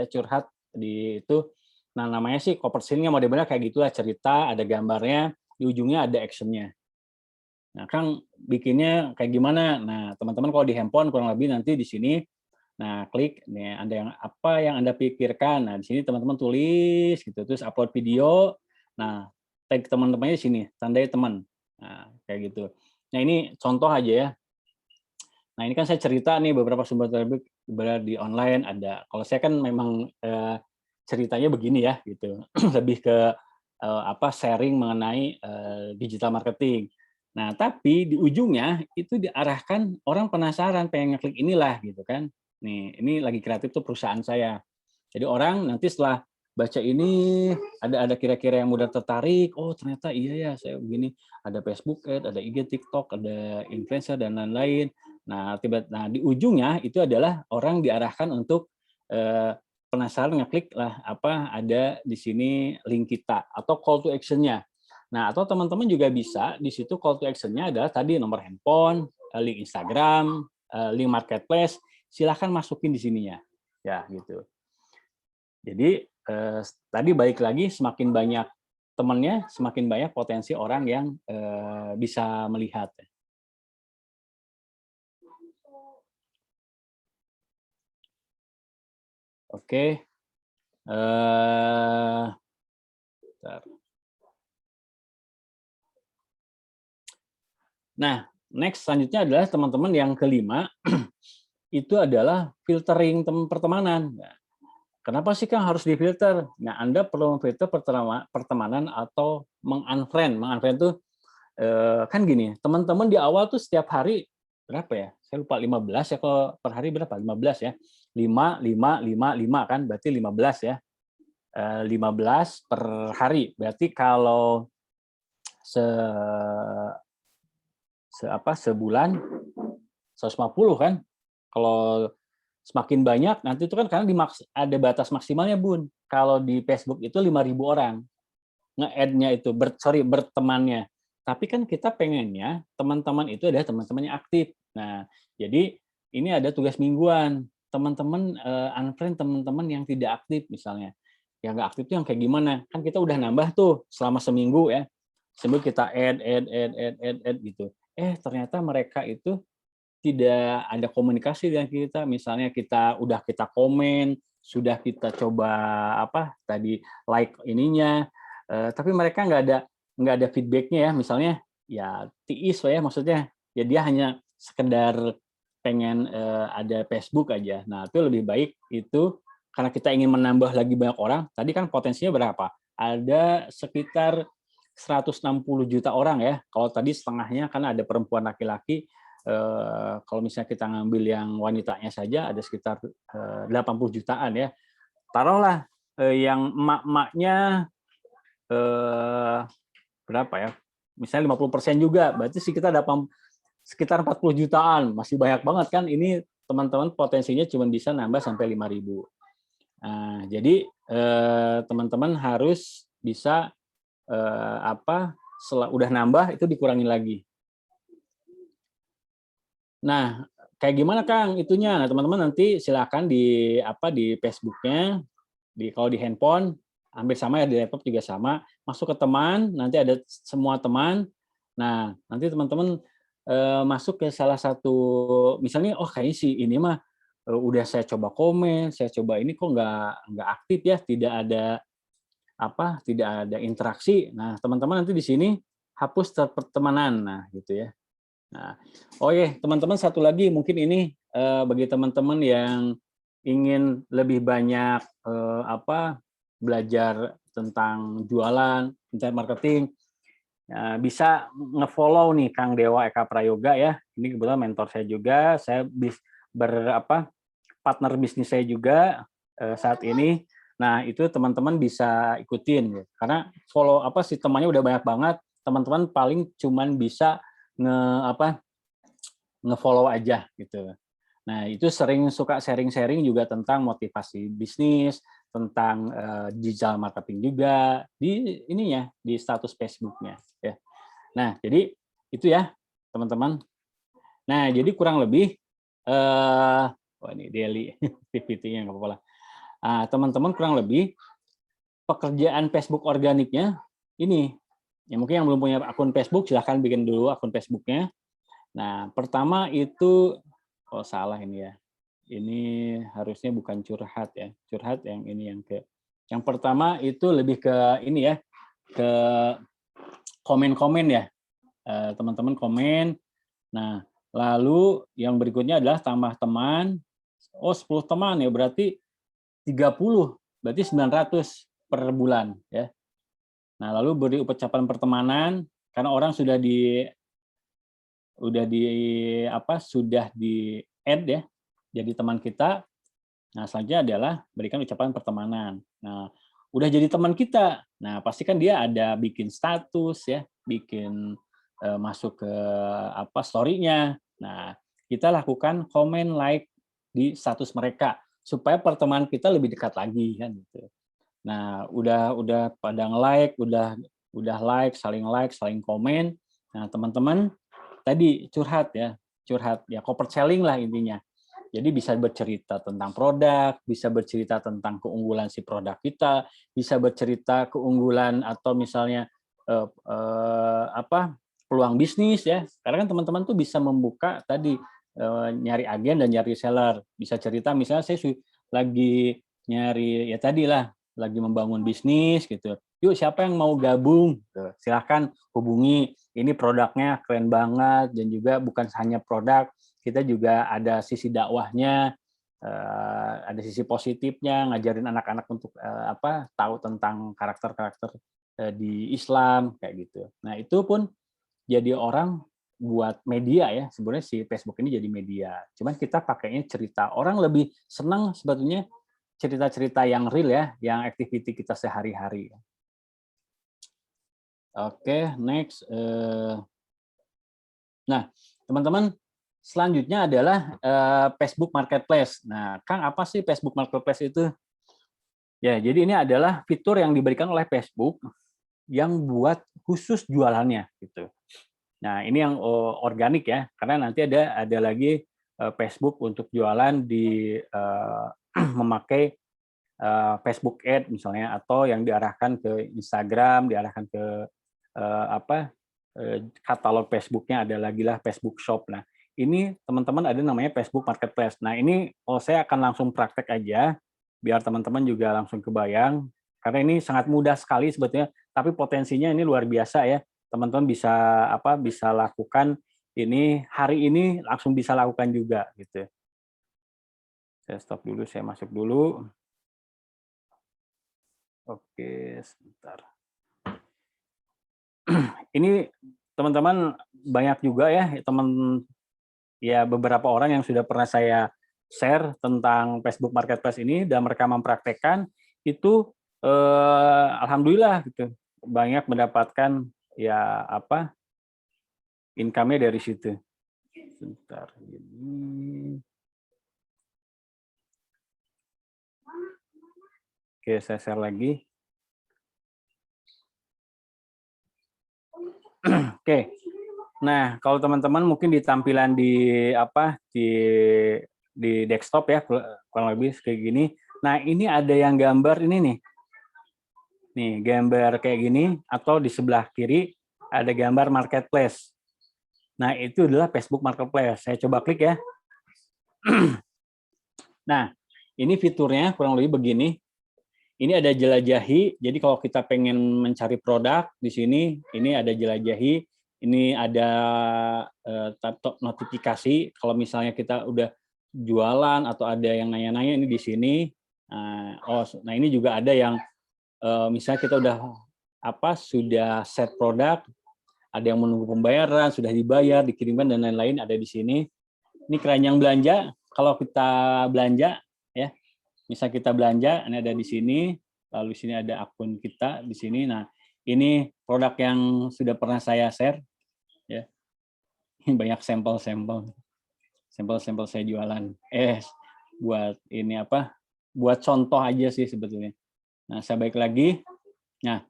S1: di itu. Nah, namanya sih Kopersilnya modelnya kayak gitulah, cerita, ada gambarnya, di ujungnya ada action-nya. Nah, Kang bikinnya kayak gimana? Nah, teman-teman kalau di handphone kurang lebih nanti di sini, nah klik nih ada yang apa yang Anda pikirkan. Nah, di sini teman-teman tulis gitu, terus upload video. Nah, tag teman-temannya di sini, tandai teman. Nah, kayak gitu. Nah, ini contoh aja ya. Nah, ini kan saya cerita nih beberapa sumber terbaik di online ada. Kalau saya kan memang ceritanya begini ya gitu. Lebih ke sharing mengenai digital marketing. Nah, tapi di ujungnya itu diarahkan orang penasaran pengen ngeklik inilah gitu kan. Nih, ini lagi kreatif tuh perusahaan saya. Jadi orang nanti setelah baca ini ada kira-kira yang mudah tertarik, oh ternyata iya ya saya begini, ada Facebook Ad, ada IG TikTok, ada influencer dan lain-lain. Nah, di ujungnya itu adalah orang diarahkan untuk penasaran ngeklik lah apa ada di sini link kita atau call to action-nya. Nah, atau teman-teman juga bisa di situ call to action-nya adalah tadi nomor handphone, link Instagram, link marketplace, silahkan masukin di sininya. Ya, gitu. Jadi tadi balik lagi semakin banyak temannya, semakin banyak potensi orang yang bisa melihat. Oke. Nah, next selanjutnya adalah teman-teman yang kelima, itu adalah filtering pertemanan. Kenapa sih Kang harus difilter? Nah, Anda perlu memfilter pertemanan atau meng-unfriend. Meng-unfriend itu kan gini, teman-teman di awal tuh setiap hari berapa ya? Saya lupa 15 ya, kalau per hari berapa? 15 ya. 5 kan, berarti 15 ya. 15 per hari. Berarti kalau sebulan 150 kan. Kalau semakin banyak nanti itu kan karena ada batas maksimalnya, Bun. Kalau di Facebook itu 5.000 orang nge-add-nya itu, bertemannya. Tapi kan kita pengennya teman-teman itu adalah teman-teman yang aktif. Nah, jadi ini ada tugas mingguan. Teman-teman unfriend teman-teman yang tidak aktif misalnya. Yang nggak aktif itu yang kayak gimana? Kan kita udah nambah tuh selama seminggu ya. Seminggu kita add gitu. Ternyata mereka itu tidak ada komunikasi dengan kita. Misalnya kita komen, sudah kita coba like ininya, tapi mereka nggak ada feedbacknya ya. Misalnya ya tiis ya, maksudnya ya dia hanya sekedar pengen ada Facebook aja. Nah, itu lebih baik itu karena kita ingin menambah lagi banyak orang. Tadi kan potensinya berapa? Ada sekitar 160 juta orang ya. Kalau tadi setengahnya kan ada perempuan laki-laki. Kalau misalnya kita ngambil yang wanitanya saja ada sekitar 80 jutaan ya. Taruhlah yang emak-emaknya berapa ya? Misalnya 50% juga, berarti sekitar 40 jutaan. Masih banyak banget kan. Ini teman-teman potensinya cuma bisa nambah sampai 5.000. Nah, jadi teman-teman harus bisa setelah udah nambah itu dikurangin lagi. Nah, kayak gimana Kang itunya? Nah, teman-teman nanti silakan di Facebook-nya, kalau di handphone hampir sama ya, di laptop juga sama. Masuk ke teman, nanti ada semua teman. Nah, nanti teman-teman masuk ke salah satu, misalnya kayaknya sih ini mah udah saya coba komen, saya coba ini kok nggak aktif ya, tidak ada interaksi. Nah, teman-teman nanti di sini hapus pertemanan. Nah, gitu ya. Nah, teman-teman satu lagi mungkin ini bagi teman-teman yang ingin lebih banyak belajar tentang jualan, internet marketing, bisa nge-follow nih Kang Dewa Eka Prayoga ya. Ini kebetulan mentor saya juga, saya partner bisnis saya juga. saat ini. Nah, itu teman-teman bisa ikutin ya. Karena follow si temannya udah banyak banget, teman-teman paling cuman bisa nge-follow aja gitu. Nah, itu sering suka sharing-sharing juga tentang motivasi bisnis, tentang digital marketing juga di ininya, di status Facebook-nya ya. Nah, jadi itu ya, teman-teman. Nah, jadi kurang lebih ini daily activity-nya nggak apa-apa lah. Teman-teman kurang lebih pekerjaan Facebook organiknya ini. Ya mungkin yang belum punya akun Facebook silahkan bikin dulu akun Facebook-nya. Nah, pertama itu salah ini ya. Ini harusnya bukan curhat ya. Curhat yang ini yang pertama itu lebih ke ini ya, ke komen-komen ya. Teman-teman komen. Nah, lalu yang berikutnya adalah tambah teman. 10 teman ya, berarti 30, berarti 900 per bulan ya. Nah, lalu beri ucapan pertemanan karena orang sudah di add ya jadi teman kita. Nah, selanjutnya adalah berikan ucapan pertemanan. Nah, udah jadi teman kita. Nah, pasti kan dia ada bikin status ya, bikin masuk ke story-nya. Nah, kita lakukan komen, like di status mereka supaya pertemanan kita lebih dekat lagi kan gitu. Nah, udah pada nge-like, udah like, saling komen. Nah, teman-teman tadi curhat ya, corporate selling lah intinya. Jadi bisa bercerita tentang produk, bisa bercerita tentang keunggulan si produk kita, bisa bercerita keunggulan atau misalnya peluang bisnis ya. Karena kan teman-teman tuh bisa membuka tadi nyari agen dan nyari seller. Bisa cerita misalnya saya lagi nyari ya tadi lah, lagi membangun bisnis gitu. Yuk siapa yang mau gabung? Silahkan hubungi. Ini produknya keren banget dan juga bukan hanya produk, kita juga ada sisi dakwahnya, ada sisi positifnya, ngajarin anak-anak untuk tahu tentang karakter-karakter di Islam kayak gitu. Nah, itu pun jadi orang buat media ya. Sebenarnya si Facebook ini jadi media. Cuman kita pakainya cerita. Orang lebih senang sebetulnya cerita-cerita yang real ya, yang activity kita sehari-hari. Oke, next. Nah, teman-teman, selanjutnya adalah Facebook Marketplace. Nah, Kang, apa sih Facebook Marketplace itu? Ya, jadi ini adalah fitur yang diberikan oleh Facebook yang buat khusus jualannya gitu. Nah, ini yang organik ya, karena nanti ada lagi Facebook untuk jualan di memakai Facebook Ad misalnya, atau yang diarahkan ke Instagram, diarahkan ke katalog Facebook-nya, ada lagi lah Facebook Shop. Nah, ini teman-teman ada namanya Facebook Marketplace. Nah, ini saya akan langsung praktek aja, biar teman-teman juga langsung kebayang, karena ini sangat mudah sekali sebetulnya, tapi potensinya ini luar biasa ya. Teman-teman bisa lakukan ini hari ini, langsung bisa lakukan juga gitu. Saya stop dulu, saya masuk dulu. Oke, sebentar. Ini teman-teman banyak juga ya beberapa orang yang sudah pernah saya share tentang Facebook Marketplace ini dan mereka mempraktekkan itu alhamdulillah gitu, banyak mendapatkan income-nya dari situ. Sebentar ini. Oke, saya share lagi. Oke. Nah, kalau teman-teman mungkin di tampilan di desktop ya, kurang lebih kayak gini. Nah, ini ada yang gambar ini nih. Nih, gambar kayak gini, atau di sebelah kiri ada gambar marketplace. Nah, itu adalah Facebook Marketplace. Saya coba klik ya. Nah, ini fiturnya kurang lebih begini. Ini ada jelajahi, jadi kalau kita pengen mencari produk di sini, ini ada jelajahi, ini ada notifikasi, kalau misalnya kita udah jualan atau ada yang nanya-nanya ini di sini. Nah ini juga ada yang misalnya kita sudah set produk, ada yang menunggu pembayaran, sudah dibayar, dikirimkan dan lain-lain ada di sini. Ini keranjang belanja, kalau kita belanja ya. misal kita belanja, ini ada di sini, lalu di sini ada akun kita di sini. Nah, ini produk yang sudah pernah saya share, ya. Ini banyak sampel-sampel saya jualan. Buat ini apa? Buat contoh aja sih sebetulnya. Nah, saya balik lagi. Nah,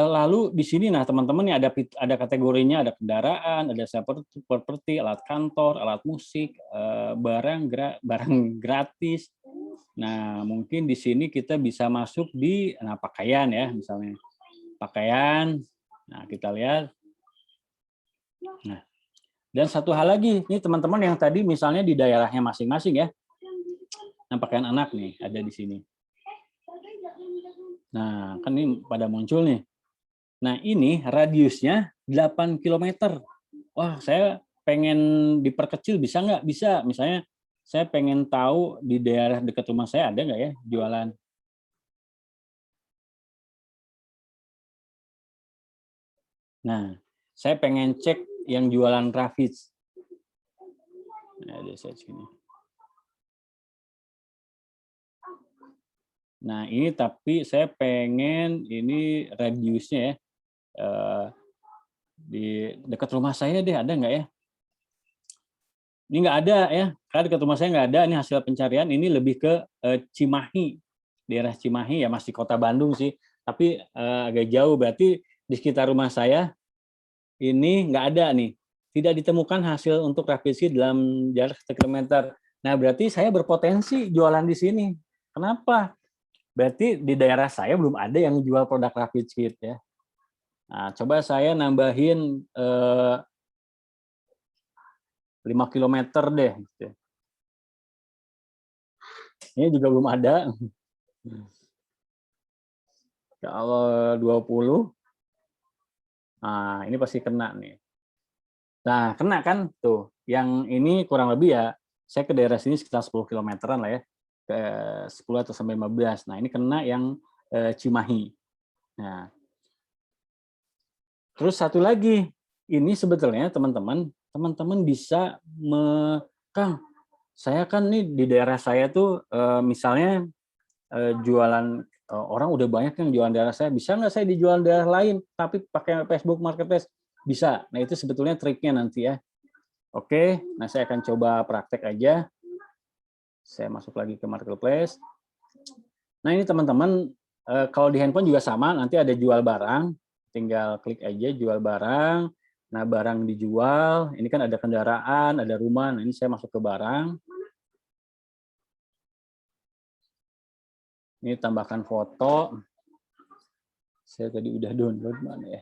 S1: lalu di sini, nah teman-teman ini ada kategorinya, ada kendaraan, ada properti, alat kantor, alat musik, barang gratis. Nah, mungkin di sini kita bisa masuk di pakaian ya, misalnya pakaian. Nah, kita lihat. Nah, dan satu hal lagi, ini teman-teman yang tadi misalnya di daerahnya masing-masing ya. Nah, pakaian anak nih ada di sini. Nah, kan ini pada muncul nih. Nah, ini radiusnya 8 km. Wah, saya pengen diperkecil, bisa nggak? Bisa. Misalnya, saya pengen tahu di daerah dekat rumah saya ada nggak ya jualan. Nah, saya pengen cek yang jualan Raffiz. Nah, ada saya sini. Nah, ini tapi saya pengen ini radiusnya ya. Di dekat rumah saya deh, ada nggak ya? Ini nggak ada ya, karena dekat rumah saya nggak ada. Ini hasil pencarian, ini lebih ke Cimahi, daerah Cimahi ya, masih kota Bandung sih, tapi agak jauh. Berarti di sekitar rumah saya ini nggak ada nih, tidak ditemukan hasil untuk Raffiz dalam jarak 1 km. Nah, berarti saya berpotensi jualan di sini. Kenapa? Berarti di daerah saya belum ada yang jual produk Raffiz ya. Nah, coba saya nambahin 5 km deh. Ini juga belum ada. Kalau 20, nah ini pasti kena nih. Nah, kena kan tuh. Yang ini kurang lebih ya, saya ke daerah sini sekitar 10 km-an lah ya. Ke 10 atau sampai 15. Nah, ini kena yang Cimahi. Nah, terus satu lagi, ini sebetulnya teman-teman bisa Kang, saya kan nih di daerah saya tuh misalnya jualan orang udah banyak yang jualan daerah saya, bisa nggak saya dijual daerah lain tapi pakai Facebook Marketplace? Bisa. Nah, itu sebetulnya triknya nanti ya. Oke, nah saya akan coba praktek aja. Saya masuk lagi ke Marketplace. Nah, ini teman-teman, kalau di handphone juga sama, nanti ada jual barang, tinggal klik aja jual barang. Nah, barang dijual, ini kan ada kendaraan, ada rumah. Nah, ini saya masuk ke barang. Ini tambahkan foto. Saya tadi udah download, mana ya?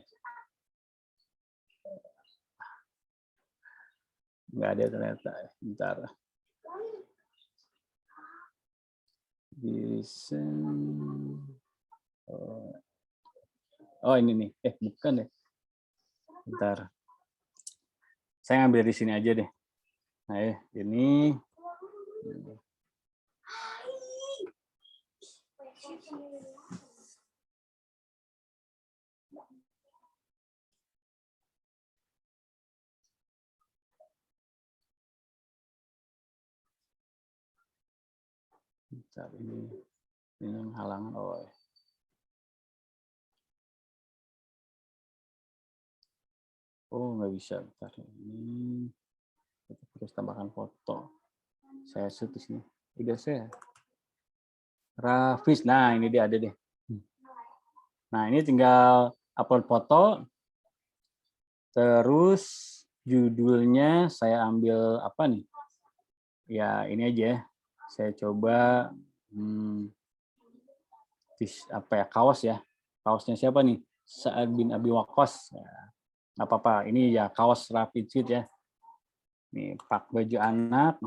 S1: Nggak ada ternyata. Bentar. Bisa. Oh, ini nih. Bukan deh. Bentar. Saya ngambil di sini aja deh. Nah, ini. Bentar, ini yang halangan. Oh, nggak bisa. Bentar. Ini kita terus tambahkan foto. Saya shoot di sini. Udah saya. Raffiz. Nah, ini dia ada deh. Nah, ini tinggal upload foto. Terus judulnya saya ambil apa nih? Ya, ini aja. Saya coba apa ya, kaos ya. Kaosnya siapa nih? Sa'ad bin Abi Waqqas. Ya, nggak apa-apa. Ini ya kaos Raffiz ya. Nih, pak baju anak.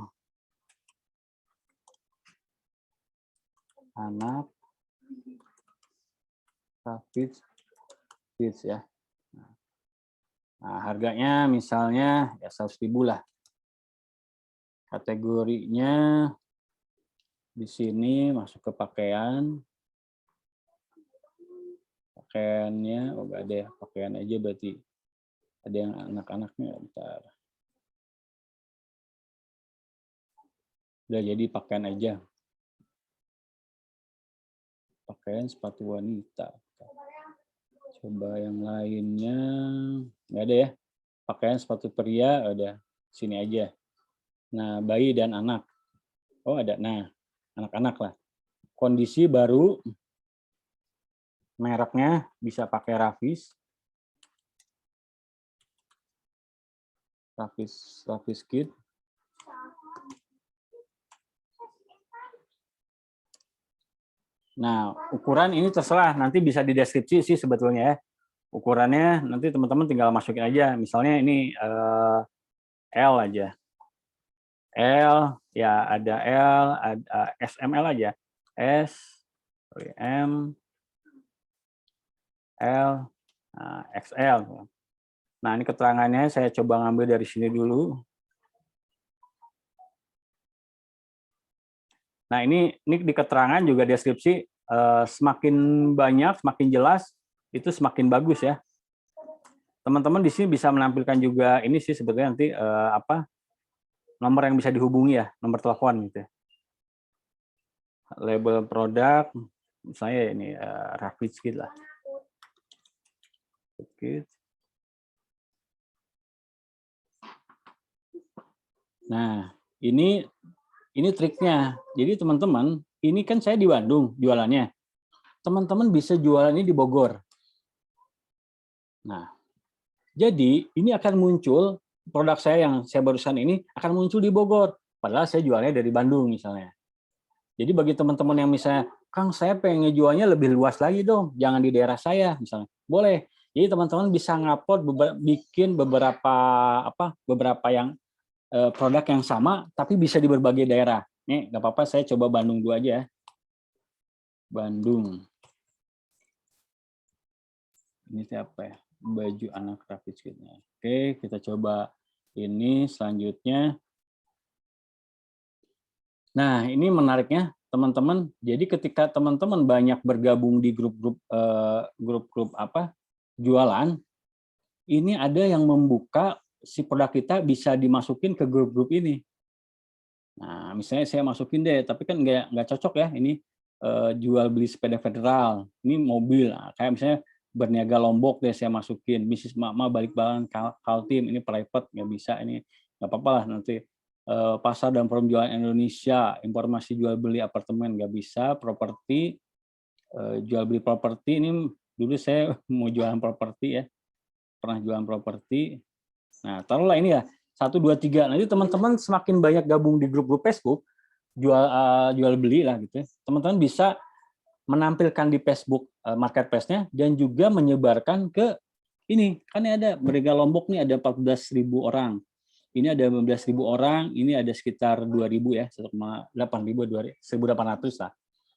S1: Anak. Raffiz ya. Nah, harganya misalnya ya 100.000 lah. Kategorinya di sini masuk ke pakaian. Pakaiannya, nggak ada ya. Pakaian aja berarti. Ada yang anak-anaknya, bentar. Udah jadi pakaian aja. Pakaian sepatu wanita. Coba yang lainnya. Nggak ada ya. Pakaian sepatu pria ada. Sini aja. Nah, bayi dan anak. Oh, ada. Nah, anak-anak lah. Kondisi baru. Mereknya bisa pakai Rafis. Rafis Kid. Nah, ukuran ini terserah, nanti bisa di deskripsi sih sebetulnya ya. Ukurannya nanti teman-teman tinggal masukin aja. Misalnya ini L aja. L, ya ada L, ada SML aja. S, M, L, XL. Nah, ini keterangannya saya coba ngambil dari sini dulu. Nah, ini di keterangan juga deskripsi, semakin banyak, semakin jelas, itu semakin bagus ya. Teman-teman di sini bisa menampilkan juga ini sih sebetulnya nanti nomor yang bisa dihubungi ya, nomor telepon gitu ya. Label produk, misalnya ini Rafis Kid lah. Oke. Nah, ini triknya. Jadi teman-teman, ini kan saya di Bandung jualannya. Teman-teman bisa jualan ini di Bogor. Nah, jadi ini akan muncul produk saya yang saya barusan ini akan muncul di Bogor. Padahal saya jualnya dari Bandung misalnya. Jadi bagi teman-teman yang misalnya, Kang saya pengen ngejualnya lebih luas lagi dong, jangan di daerah saya misalnya. Boleh. Jadi teman-teman bisa ngupload bikin beberapa yang produk yang sama tapi bisa di berbagai daerah. Nih nggak apa-apa, saya coba Bandung dulu aja ya. Bandung. Ini siapa ya? Baju anak Rafis Kidnya. Oke, kita coba ini selanjutnya. Nah, ini menariknya teman-teman. Jadi ketika teman-teman banyak bergabung di grup-grup jualan, ini ada yang membuka si produk kita bisa dimasukin ke grup-grup ini. Nah, misalnya saya masukin deh, tapi kan nggak cocok ya ini jual beli sepeda federal, ini mobil. Nah, kayak misalnya berniaga Lombok deh saya masukin, bisnis mama balik balan Kaltim, ini private nggak bisa, ini nggak apa-apa lah nanti. Pasar dan penjualan Indonesia, informasi jual beli apartemen nggak bisa, properti, jual beli properti, ini dulu saya mau jualan properti ya, pernah jualan properti. Nah, taruhlah ini ya 1, 2, 3. Nanti teman-teman semakin banyak gabung di grup-grup Facebook jual beli lah gitu ya. Teman-teman bisa menampilkan di Facebook marketplace-nya dan juga menyebarkan ke ini. Kan ada Brega Lombok nih ada 14.000 orang. Ini ada 15.000 orang, ini ada sekitar 2.000 ya, 1,8 ribu, 1.800 lah.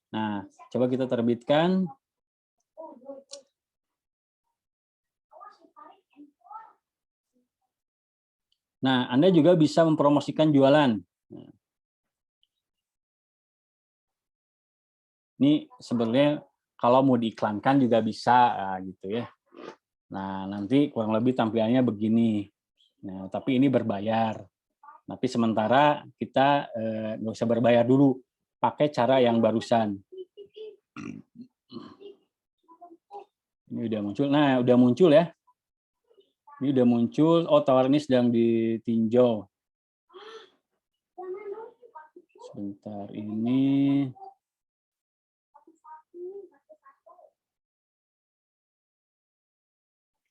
S1: Nah, coba kita terbitkan. Nah, Anda juga bisa mempromosikan jualan. Ini sebenarnya kalau mau diiklankan juga bisa gitu ya. Nah, nanti kurang lebih tampilannya begini. Nah, tapi ini berbayar. Tapi sementara kita nggak usah berbayar dulu, pakai cara yang barusan. Ini udah muncul. Nah, udah muncul ya. Ini udah muncul. Oh, tawaran ini sedang ditinjau. Sebentar ini.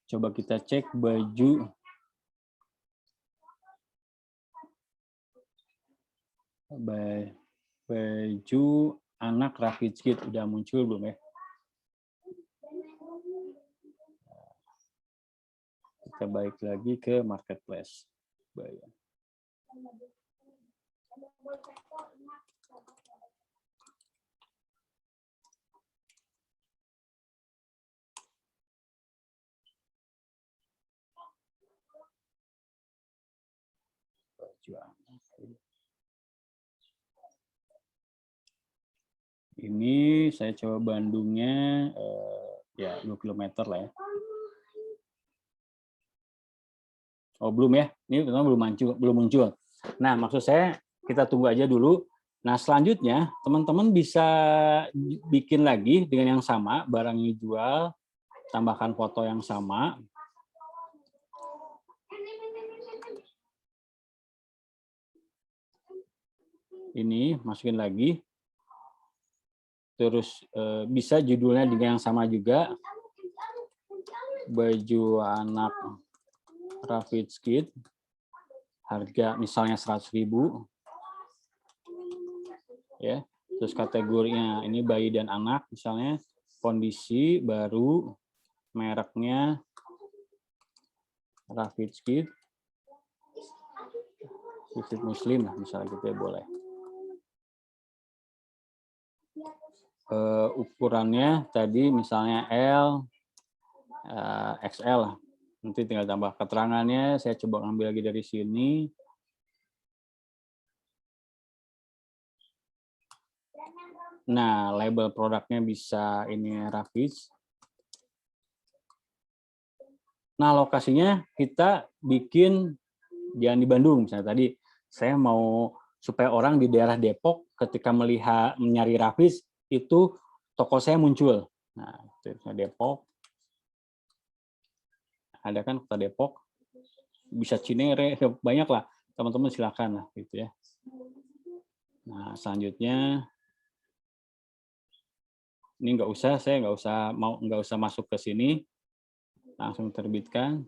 S1: Coba kita cek baju. Baju anak Rafis Kid udah muncul belum ya? Kita balik lagi ke marketplace. Baju anak. Ini saya coba Bandungnya ya 2 km lah ya. Oh belum ya, ini belum muncul. Nah maksud saya kita tunggu aja dulu. Nah, selanjutnya teman-teman bisa bikin lagi dengan yang sama, barang yang dijual, tambahkan foto yang sama. Ini masukin lagi. Terus bisa judulnya dengan yang sama juga. Baju anak Rafiq Kids. Harga misalnya 100.000. Ya. Terus kategorinya ini bayi dan anak misalnya, kondisi baru, mereknya Rafiq Kids. Visit Muslim lah misalnya gitu ya, boleh. Ukurannya tadi misalnya L, XL. Nanti tinggal tambah keterangannya. Saya coba ambil lagi dari sini. Nah, label produknya bisa ini Rafiq. Nah, lokasinya kita bikin jangan di Bandung. Misalnya tadi saya mau supaya orang di daerah Depok ketika melihat mencari Rafiq itu toko saya muncul. Nah, itu Depok. Ada kan kota Depok, bisa Cinere, banyak lah, teman-teman silakan lah gitu ya. Nah, selanjutnya ini saya nggak usah masuk ke sini, langsung terbitkan.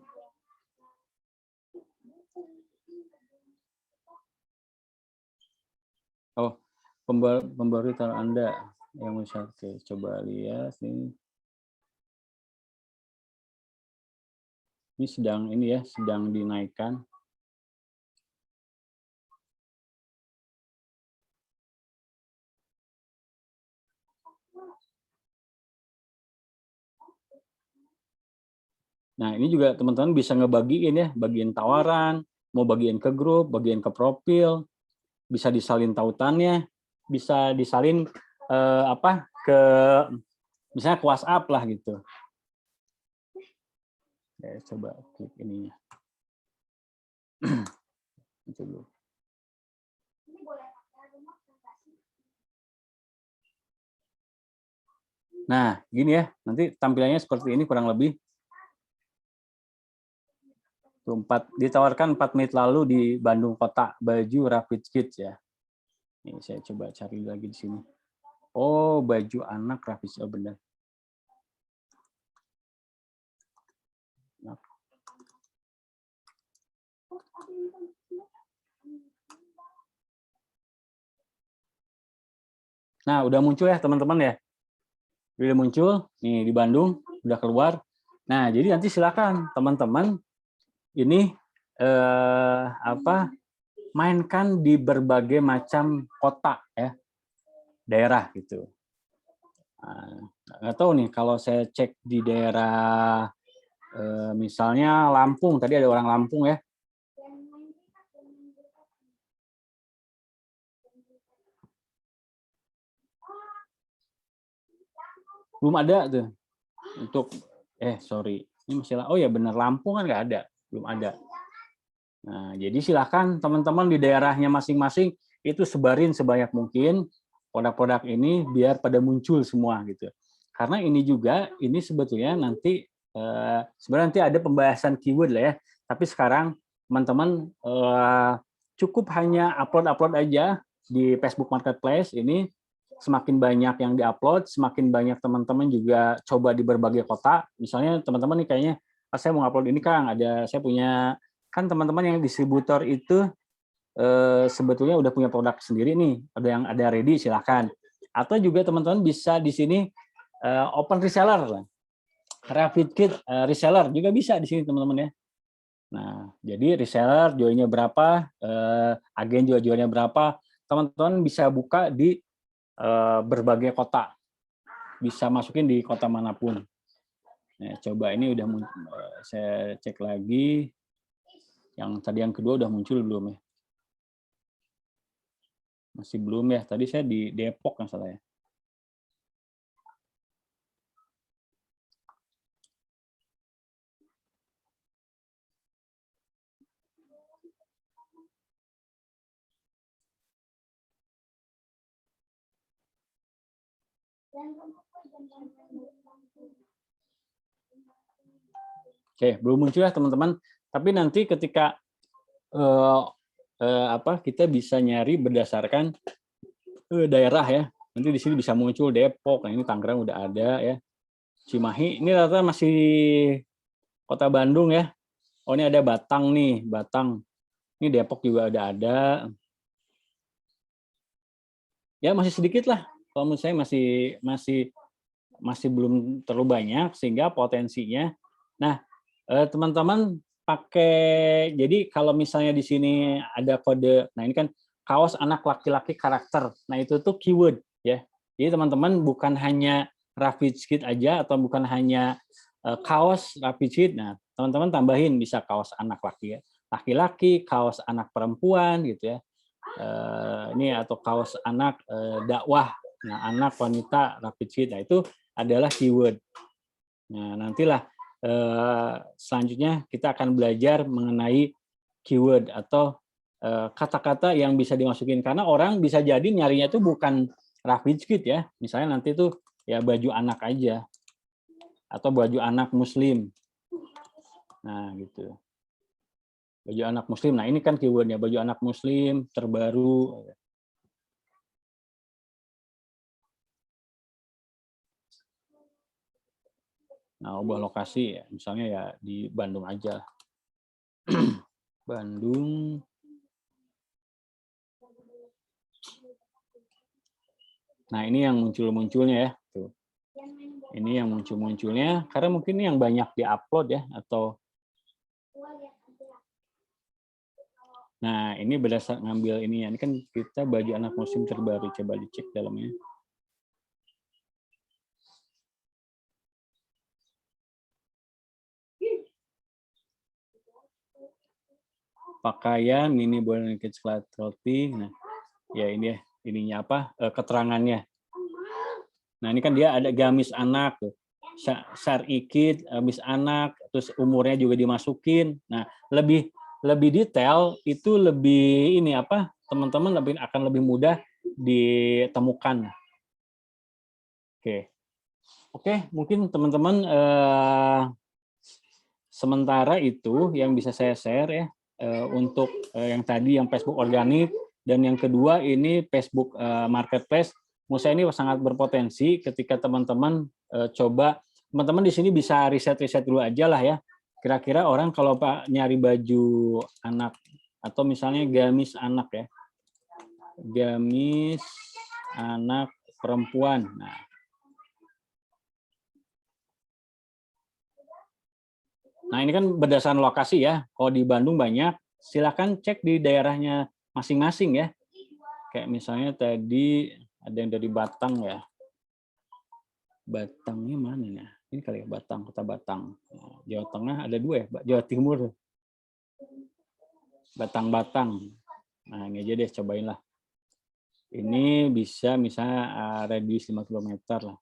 S1: Oh, pemberitaan Anda yang bisa, oke, coba lihat ini. Ini sedang dinaikkan. Nah, ini juga teman-teman bisa ngebagiin ya, bagian tawaran, mau bagian ke grup, bagian ke profil, bisa disalin tautannya, bisa disalin ke misalnya ke WhatsApp lah gitu. Ya, coba klik ininya. Nah, gini ya, nanti tampilannya seperti ini kurang lebih. Ditawarkan 4 menit lalu di Bandung Kota, baju Rafiq Kids ya. Ini saya coba cari lagi di sini. Oh, baju anak Rafiq, oh benar. Nah, udah muncul ya teman-teman ya. Udah muncul nih di Bandung, udah keluar. Nah, jadi nanti silakan teman-teman ini mainkan di berbagai macam kota ya, daerah gitu. Nah, nggak tahu nih kalau saya cek di daerah misalnya Lampung, tadi ada orang Lampung ya. Belum ada tuh untuk sorry, ini masih oh ya benar, Lampung kan nggak ada, belum ada. Nah, jadi silakan teman-teman di daerahnya masing-masing itu sebarin sebanyak mungkin produk-produk ini biar pada muncul semua gitu. Karena ini juga ini sebetulnya nanti sebenarnya nanti ada pembahasan keyword lah ya. Tapi sekarang teman-teman cukup hanya upload aja di Facebook Marketplace ini. Semakin banyak yang diupload, semakin banyak teman-teman juga coba di berbagai kota. Misalnya teman-teman nih kayaknya, saya mau upload ini Kang, saya punya, kan teman-teman yang distributor itu sebetulnya udah punya produk sendiri nih, ada ready silahkan. Atau juga teman-teman bisa di sini open reseller, Rafiq Kids reseller juga bisa di sini teman-teman ya. Nah, jadi reseller jualnya berapa, agen jualnya berapa, teman-teman bisa buka di berbagai kota, bisa masukin di kota manapun. Nah, coba ini udah saya cek lagi, yang tadi yang kedua udah muncul belum ya? Masih belum ya, tadi saya di Depok yang salah ya. Oke, belum muncul ya teman-teman. Tapi nanti ketika kita bisa nyari berdasarkan daerah ya. Nanti di sini bisa muncul Depok. Nah, ini Tangerang udah ada ya. Cimahi ini rata masih Kota Bandung ya. Oh, ini ada Batang nih, Batang. Ini Depok juga udah ada. Ya masih sedikit lah. Kalau menurut saya masih belum terlalu banyak sehingga potensinya. Nah, teman-teman pakai, jadi kalau misalnya di sini ada kode, nah ini kan kaos anak laki-laki karakter. Nah itu tuh keyword ya. Jadi teman-teman bukan hanya Rapid Kit aja atau bukan hanya kaos Rapid Kit. Nah teman-teman tambahin bisa kaos anak laki-laki, kaos anak perempuan gitu ya. Ini atau kaos anak dakwah. Nah anak wanita Rapid Kit. Nah itu adalah keyword. Nah nantilah selanjutnya kita akan belajar mengenai keyword atau kata-kata yang bisa dimasukin, karena orang bisa jadi nyarinya itu bukan Rapid Kit ya, misalnya nanti tuh ya baju anak aja atau baju anak muslim. Nah gitu, baju anak muslim. Nah ini kan keywordnya baju anak muslim terbaru. Nah, ubah lokasi ya, misalnya ya di Bandung aja. Bandung. Nah, ini yang muncul-munculnya ya. Tuh. Ini yang muncul-munculnya, karena mungkin ini yang banyak di-upload ya, atau nah, ini berdasar ngambil ini ya. Ini kan kita baju anak muslim terbaru, coba dicek dalamnya. Pakaian mini boy kids clothing. Nah, ya ini ya, ininya apa? Keterangannya. Nah, ini kan dia ada gamis anak tuh. Syar'i kid, gamis anak, terus umurnya juga dimasukin. Nah, lebih detail itu lebih ini apa? Teman-teman akan lebih mudah ditemukan. Oke, mungkin teman-teman sementara itu yang bisa saya share ya untuk yang tadi yang Facebook organik, dan yang kedua ini Facebook Marketplace. Menurut saya ini sangat berpotensi ketika teman-teman coba, teman-teman di sini bisa riset-riset dulu aja lah ya. Kira-kira orang kalau Pak nyari baju anak atau misalnya gamis anak ya, gamis anak perempuan. Nah, ini kan berdasarkan lokasi ya. Kalau di Bandung banyak, silakan cek di daerahnya masing-masing ya. Kayak misalnya tadi ada yang dari Batang ya. Batangnya mana ya? Ini kali ya, Batang, Kota Batang. Jawa Tengah ada dua ya, Jawa Timur. Batang-Batang. Nah, ini aja deh, cobain lah. Ini bisa misalnya radius 5 km lah.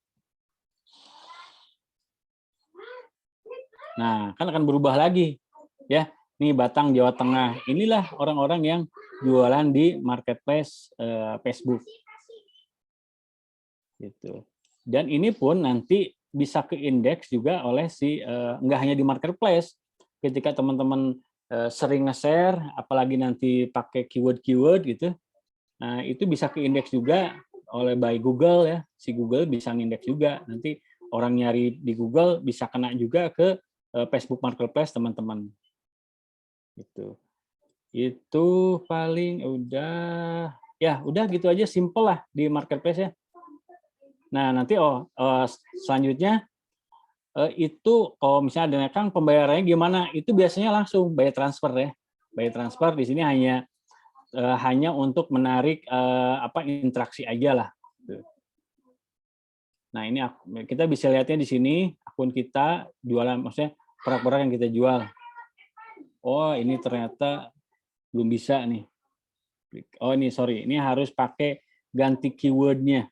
S1: Nah, kan akan berubah lagi. Ya, nih Batang, Jawa Tengah. Inilah orang-orang yang jualan di marketplace Facebook. Gitu. Dan ini pun nanti bisa keindeks juga oleh nggak hanya di marketplace. Ketika teman-teman sering nge-share, apalagi nanti pakai keyword-keyword gitu, nah itu bisa keindeks juga oleh by Google ya. Si Google bisa ngindeks juga. Nanti orang nyari di Google bisa kena juga ke Facebook Marketplace teman-teman. Itu paling udah gitu aja, simple lah di Marketplace ya. Nah nanti selanjutnya itu kalau misalnya ada Kang, pembayarannya gimana? Itu biasanya langsung bayar transfer ya. Bayar transfer di sini hanya untuk menarik interaksi aja lah. Nah ini kita bisa lihatnya di sini akun kita jualan, maksudnya produk-produk yang kita jual. Oh ini ternyata belum bisa nih. Oh ini sorry, ini harus pakai ganti keywordnya.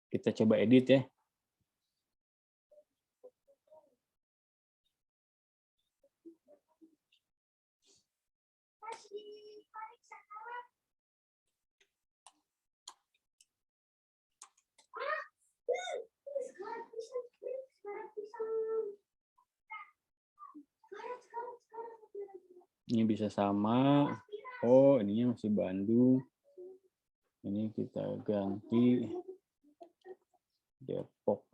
S1: Kita coba edit ya. Ini bisa sama. Oh, ininya masih Bandung. Ini kita ganti Depok.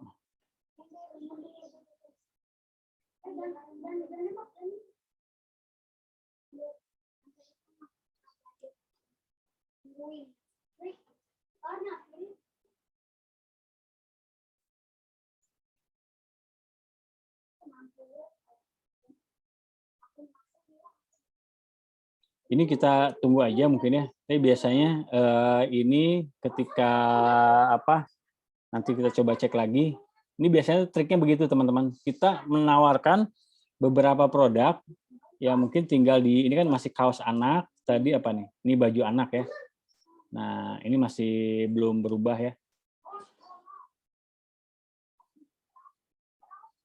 S1: Ini kita tunggu aja mungkin ya. Tapi biasanya ini ketika apa? Nanti kita coba cek lagi. Ini biasanya triknya begitu teman-teman. Kita menawarkan beberapa produk ya mungkin tinggal di ini kan masih kaos anak. Tadi apa nih? Ini baju anak ya. Nah, ini masih belum berubah ya.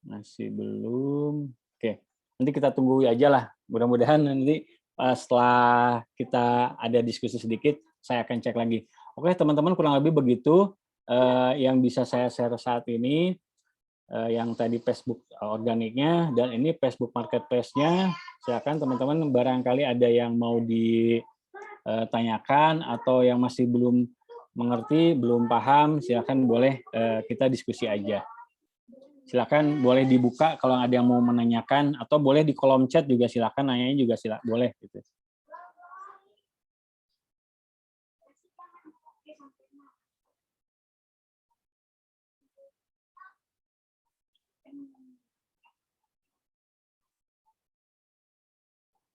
S1: Masih belum. Oke. Nanti kita tunggu aja lah. Mudah-mudahan nanti setelah kita ada diskusi sedikit, saya akan cek lagi. Oke, teman-teman, kurang lebih begitu yang bisa saya share saat ini. Yang tadi Facebook organiknya, dan ini Facebook Marketplace-nya. Silakan teman-teman, barangkali ada yang mau ditanyakan atau yang masih belum mengerti, belum paham, silakan boleh kita diskusi aja. Silakan boleh dibuka kalau ada yang mau menanyakan, atau boleh di kolom chat juga silakan nanyanya juga boleh gitu.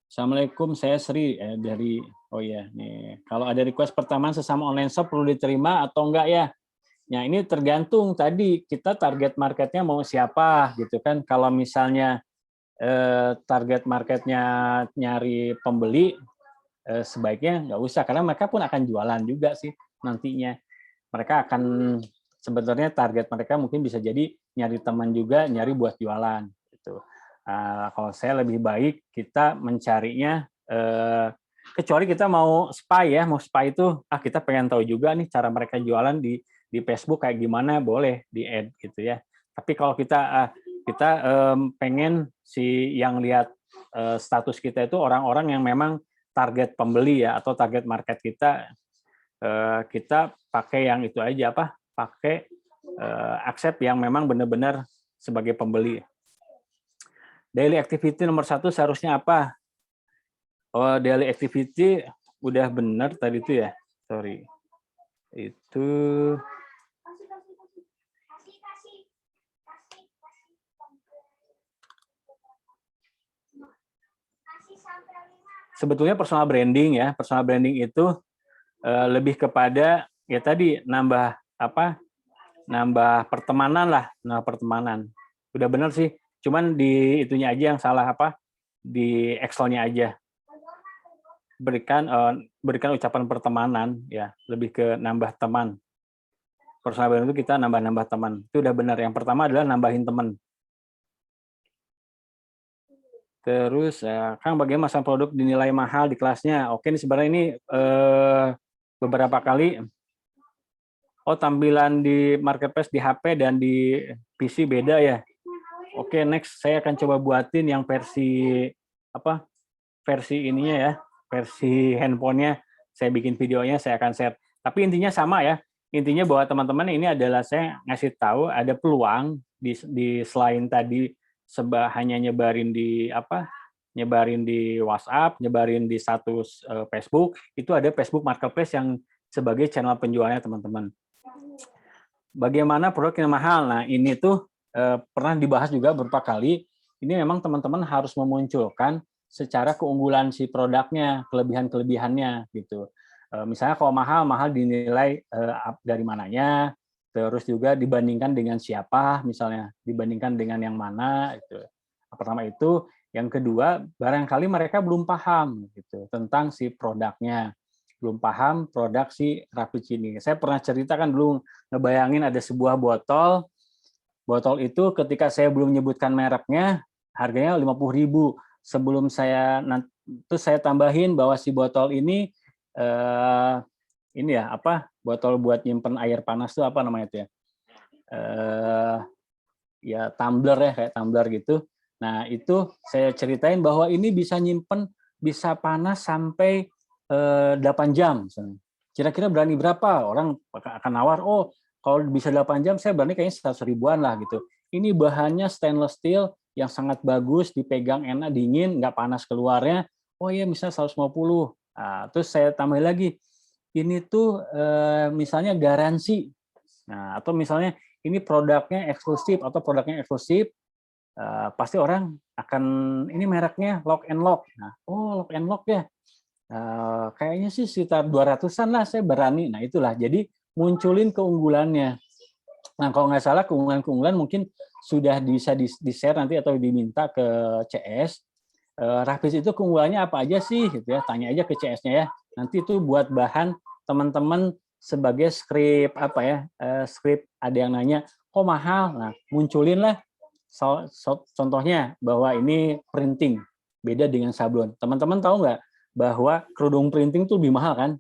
S1: Assalamualaikum, saya Sri dari nih. Kalau ada request pertama sesama online shop perlu diterima atau enggak ya? Nah, ini tergantung tadi kita target marketnya mau siapa gitu kan. Kalau misalnya target marketnya nyari pembeli, sebaiknya nggak usah karena mereka pun akan jualan juga sih nantinya. Mereka akan sebenarnya target mereka mungkin bisa jadi nyari teman juga, nyari buat jualan gitu. Kalau saya lebih baik kita mencarinya kecuali kita mau spy ya, mau spy itu kita pengen tahu juga nih cara mereka jualan di Facebook kayak gimana, boleh di add gitu ya. Tapi kalau kita pengen si yang lihat status kita itu orang-orang yang memang target pembeli ya atau target market kita, kita pakai yang itu aja pakai accept yang memang benar-benar sebagai pembeli. Daily activity nomor 1 seharusnya apa? Oh, daily activity udah benar tadi itu ya. Sorry. Itu sebetulnya personal branding ya. Personal branding itu lebih kepada ya tadi nambah pertemanan lah, pertemanan. Udah benar sih. Cuman di itunya aja yang salah di Excel-nya aja. Berikan ucapan pertemanan ya, lebih ke nambah teman. Personal branding itu kita nambah teman. Itu udah benar. Yang pertama adalah nambahin teman. Terus Kang, bagaimana masang produk dinilai mahal di kelasnya? Oke, ini sebenarnya ini beberapa kali tampilan di marketplace di HP dan di PC beda ya. Oke, next saya akan coba buatin yang versi versi ininya ya, versi handphonenya. Saya bikin videonya, saya akan share. Tapi intinya sama ya. Intinya bahwa teman-teman ini adalah saya ngasih tahu ada peluang di selain tadi hanya nyebarin di nyebarin di WhatsApp, nyebarin di status Facebook, itu ada Facebook Marketplace yang sebagai channel penjualnya teman-teman. Bagaimana produk yang mahal? Nah, ini tuh pernah dibahas juga beberapa kali. Ini memang teman-teman harus memunculkan secara keunggulan si produknya, kelebihan-kelebihannya gitu. Misalnya kalau mahal dinilai dari mananya, terus juga dibandingkan dengan siapa, misalnya dibandingkan dengan yang mana. Gitu. Pertama itu, yang kedua barangkali mereka belum paham gitu tentang si produknya. Belum paham produk si Rappuccini. Saya pernah ceritakan dulu, ngebayangin ada sebuah botol. Botol itu ketika saya belum menyebutkan mereknya, harganya 50.000. Sebelum saya tambahin bahwa si botol ini botol buat nyimpen air panas itu apa namanya itu ya? Ya tumbler ya, kayak tumbler gitu. Nah, itu saya ceritain bahwa ini bisa nyimpen bisa panas sampai 8 jam misalnya. Kira-kira berani berapa? Orang akan nawar, oh kalau bisa 8 jam saya berani kayaknya 100 ribuan lah gitu. Ini bahannya stainless steel yang sangat bagus, dipegang enak, dingin, nggak panas keluarnya. Oh iya, misalnya 150. Nah, terus saya tambah lagi, ini tuh misalnya garansi. Nah, atau misalnya ini produknya eksklusif atau produknya eksklusif, pasti orang akan ini mereknya lock and lock. Nah, oh lock and lock ya. Kayaknya sih sekitar 200-an lah saya berani. Nah, itulah. Jadi munculin keunggulannya. Nah, kalau nggak salah keunggulan-keunggulan mungkin sudah bisa di-share nanti atau diminta ke CS. Raffles itu keunggulannya apa aja sih gitu ya. Tanya aja ke CS-nya ya. Nanti itu buat bahan teman-teman sebagai skrip apa ya, skrip ada yang nanya, kok mahal? Nah, munculinlah contohnya bahwa ini printing, beda dengan sablon. Teman-teman tahu nggak bahwa kerudung printing tuh lebih mahal kan?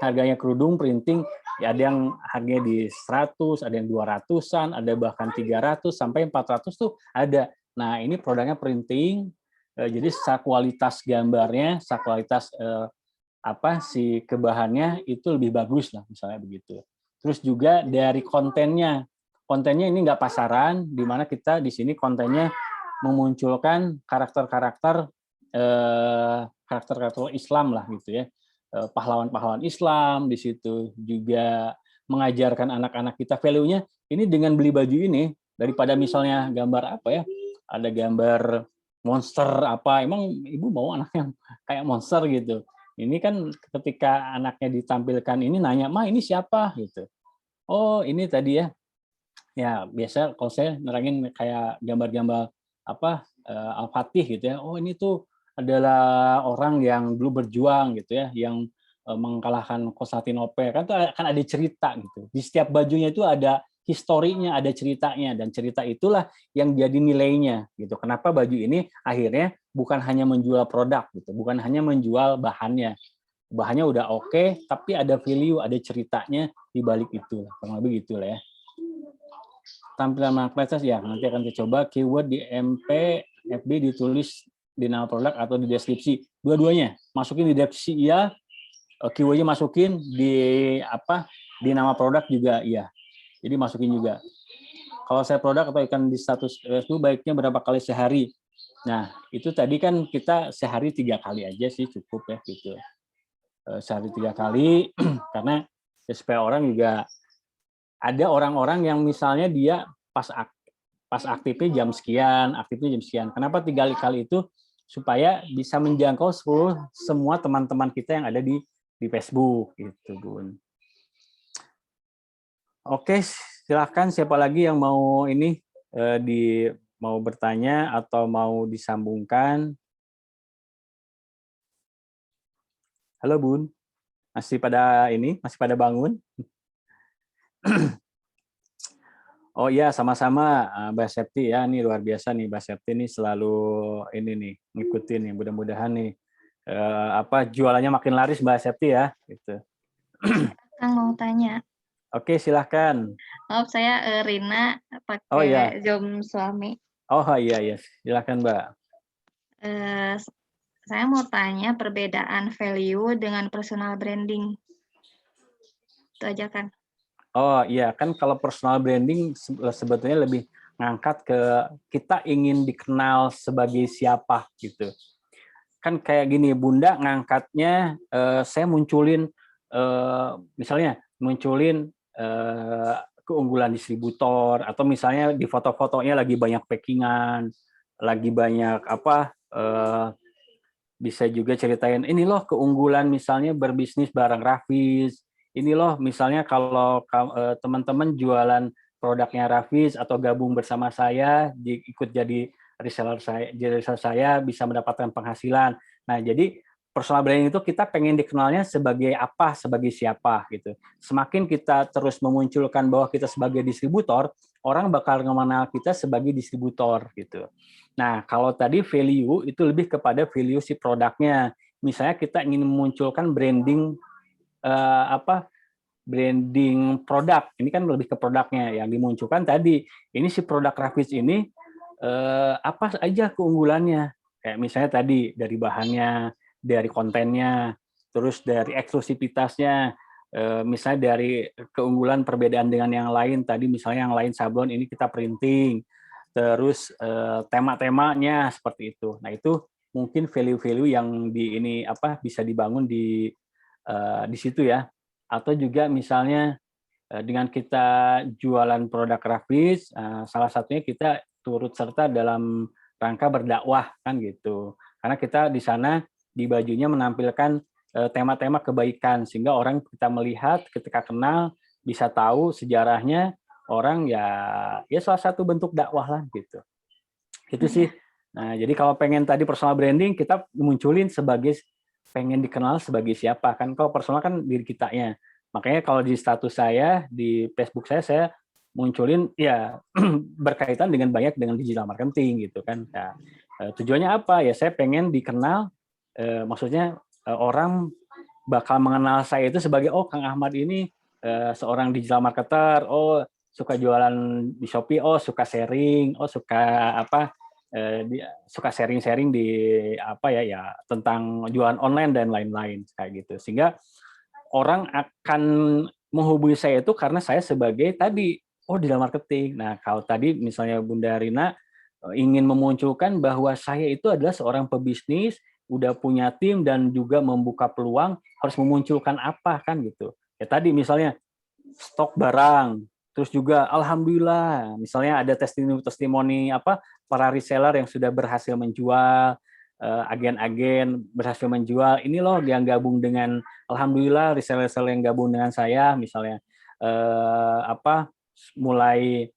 S1: Harganya kerudung printing ya ada yang harganya di 100, ada yang 200-an, ada bahkan 300 sampai 400 tuh ada. Nah, ini produknya printing, jadi secara kualitas gambarnya, secara kualitas si kebahannya itu lebih bagus lah misalnya begitu. Terus juga dari kontennya ini nggak pasaran, di mana kita di sini kontennya memunculkan karakter-karakter Islam lah gitu ya, pahlawan-pahlawan Islam di situ, juga mengajarkan anak-anak kita value-nya. Ini dengan beli baju ini daripada misalnya gambar apa ya, ada gambar monster apa, emang ibu mau anak yang kayak monster gitu. Ini kan ketika anaknya ditampilkan ini nanya, "Ma, ini siapa?" gitu. Oh, ini tadi ya. Ya, biasa kalau saya nerangin kayak gambar-gambar apa Al-Fatih gitu ya. Oh, ini tuh adalah orang yang dulu berjuang gitu ya, yang mengalahkan Konstantinopel. Kan tuh akan ada cerita gitu. Di setiap bajunya itu ada historinya, ada ceritanya, dan cerita itulah yang jadi nilainya gitu. Kenapa baju ini akhirnya bukan hanya menjual produk gitu, bukan hanya menjual bahannya. Bahannya udah oke, tapi ada value, ada ceritanya di balik itu. Kurang lebih gitulah ya. Tampilan marketplace ya, nanti akan dicoba keyword di MP, FB ditulis di nama produk atau di deskripsi. Dua-duanya, masukin di deskripsi iya, keywordnya masukin di nama produk juga iya. Jadi masukin juga. Kalau saya produk atau ikan di status itu baiknya berapa kali sehari. Nah, itu tadi kan kita sehari 3 kali aja sih cukup ya gitu. Sehari 3 kali karena ya supaya orang juga ada orang-orang yang misalnya dia pas aktifnya jam sekian, aktifnya jam sekian. Kenapa 3 kali itu? Supaya bisa menjangkau semua teman-teman kita yang ada di Facebook gitu, Bun. Oke, silahkan siapa lagi yang mau ini mau bertanya atau mau disambungkan. Halo Bun, masih pada bangun? Oh iya, sama-sama Mbak Septi ya, ini luar biasa nih Mbak Septi nih selalu ini nih ngikutin nih, mudah-mudahan nih jualannya makin laris Mbak Septi ya, gitu.
S3: Kang mau tanya.
S1: Oke, silahkan.
S3: Maaf, saya Rina pakai
S1: Oh iya.
S3: Zoom suami.
S1: Oh iya, silahkan Mbak.
S3: Saya mau tanya perbedaan value dengan personal branding. Itu aja kan.
S1: Oh iya, kan kalau personal branding sebetulnya lebih ngangkat ke kita ingin dikenal sebagai siapa gitu. Kan kayak gini, Bunda ngangkatnya saya munculin misalnya keunggulan distributor, atau misalnya di foto-fotonya lagi banyak packingan, lagi banyak bisa juga ceritain ini loh keunggulan misalnya berbisnis barang Raffles, ini loh misalnya kalau teman-teman jualan produknya Raffles atau gabung bersama saya ikut jadi reseller saya bisa mendapatkan penghasilan. Nah, jadi personal branding itu kita pengen dikenalnya sebagai apa, sebagai siapa gitu. Semakin kita terus memunculkan bahwa kita sebagai distributor, orang bakal mengenal kita sebagai distributor gitu. Nah, kalau tadi value itu lebih kepada value si produknya. Misalnya kita ingin memunculkan branding branding produk. Ini kan lebih ke produknya yang dimunculkan tadi. Ini si produk Raffles ini apa aja keunggulannya? Kayak misalnya tadi dari bahannya, dari kontennya, terus dari eksklusivitasnya, misalnya dari keunggulan perbedaan dengan yang lain tadi, misalnya yang lain sablon, ini kita printing, terus tema-temanya seperti itu. Nah itu mungkin value-value yang bisa dibangun di situ ya. Atau juga misalnya dengan kita jualan produk grafis, salah satunya kita turut serta dalam rangka berdakwah kan gitu. Karena kita di sana di bajunya menampilkan tema-tema kebaikan sehingga orang kita melihat ketika kenal bisa tahu sejarahnya, orang ya salah satu bentuk dakwah lah gitu. Itu sih. Nah, jadi kalau pengen tadi personal branding, kita munculin sebagai pengen dikenal sebagai siapa kan. Kalau personal kan diri kitanya. Makanya kalau di status saya di Facebook saya munculin ya berkaitan dengan banyak dengan digital marketing gitu kan. Nah, tujuannya apa? Ya saya pengen dikenal, maksudnya orang bakal mengenal saya itu sebagai oh Kang Ahmad ini seorang digital marketer, oh suka jualan di Shopee, oh suka sharing, oh suka suka sharing-sharing di ya tentang jualan online dan lain-lain kayak gitu. Sehingga orang akan menghubungi saya itu karena saya sebagai tadi digital marketing. Nah, kalau tadi misalnya Bunda Rina ingin memunculkan bahwa saya itu adalah seorang pebisnis, udah punya tim dan juga membuka peluang, harus memunculkan apa kan gitu. Ya tadi misalnya stok barang, terus juga alhamdulillah misalnya ada testimoni para reseller yang sudah berhasil menjual, agen-agen berhasil menjual, ini loh yang gabung dengan alhamdulillah reseller-reseller yang gabung dengan saya misalnya mulai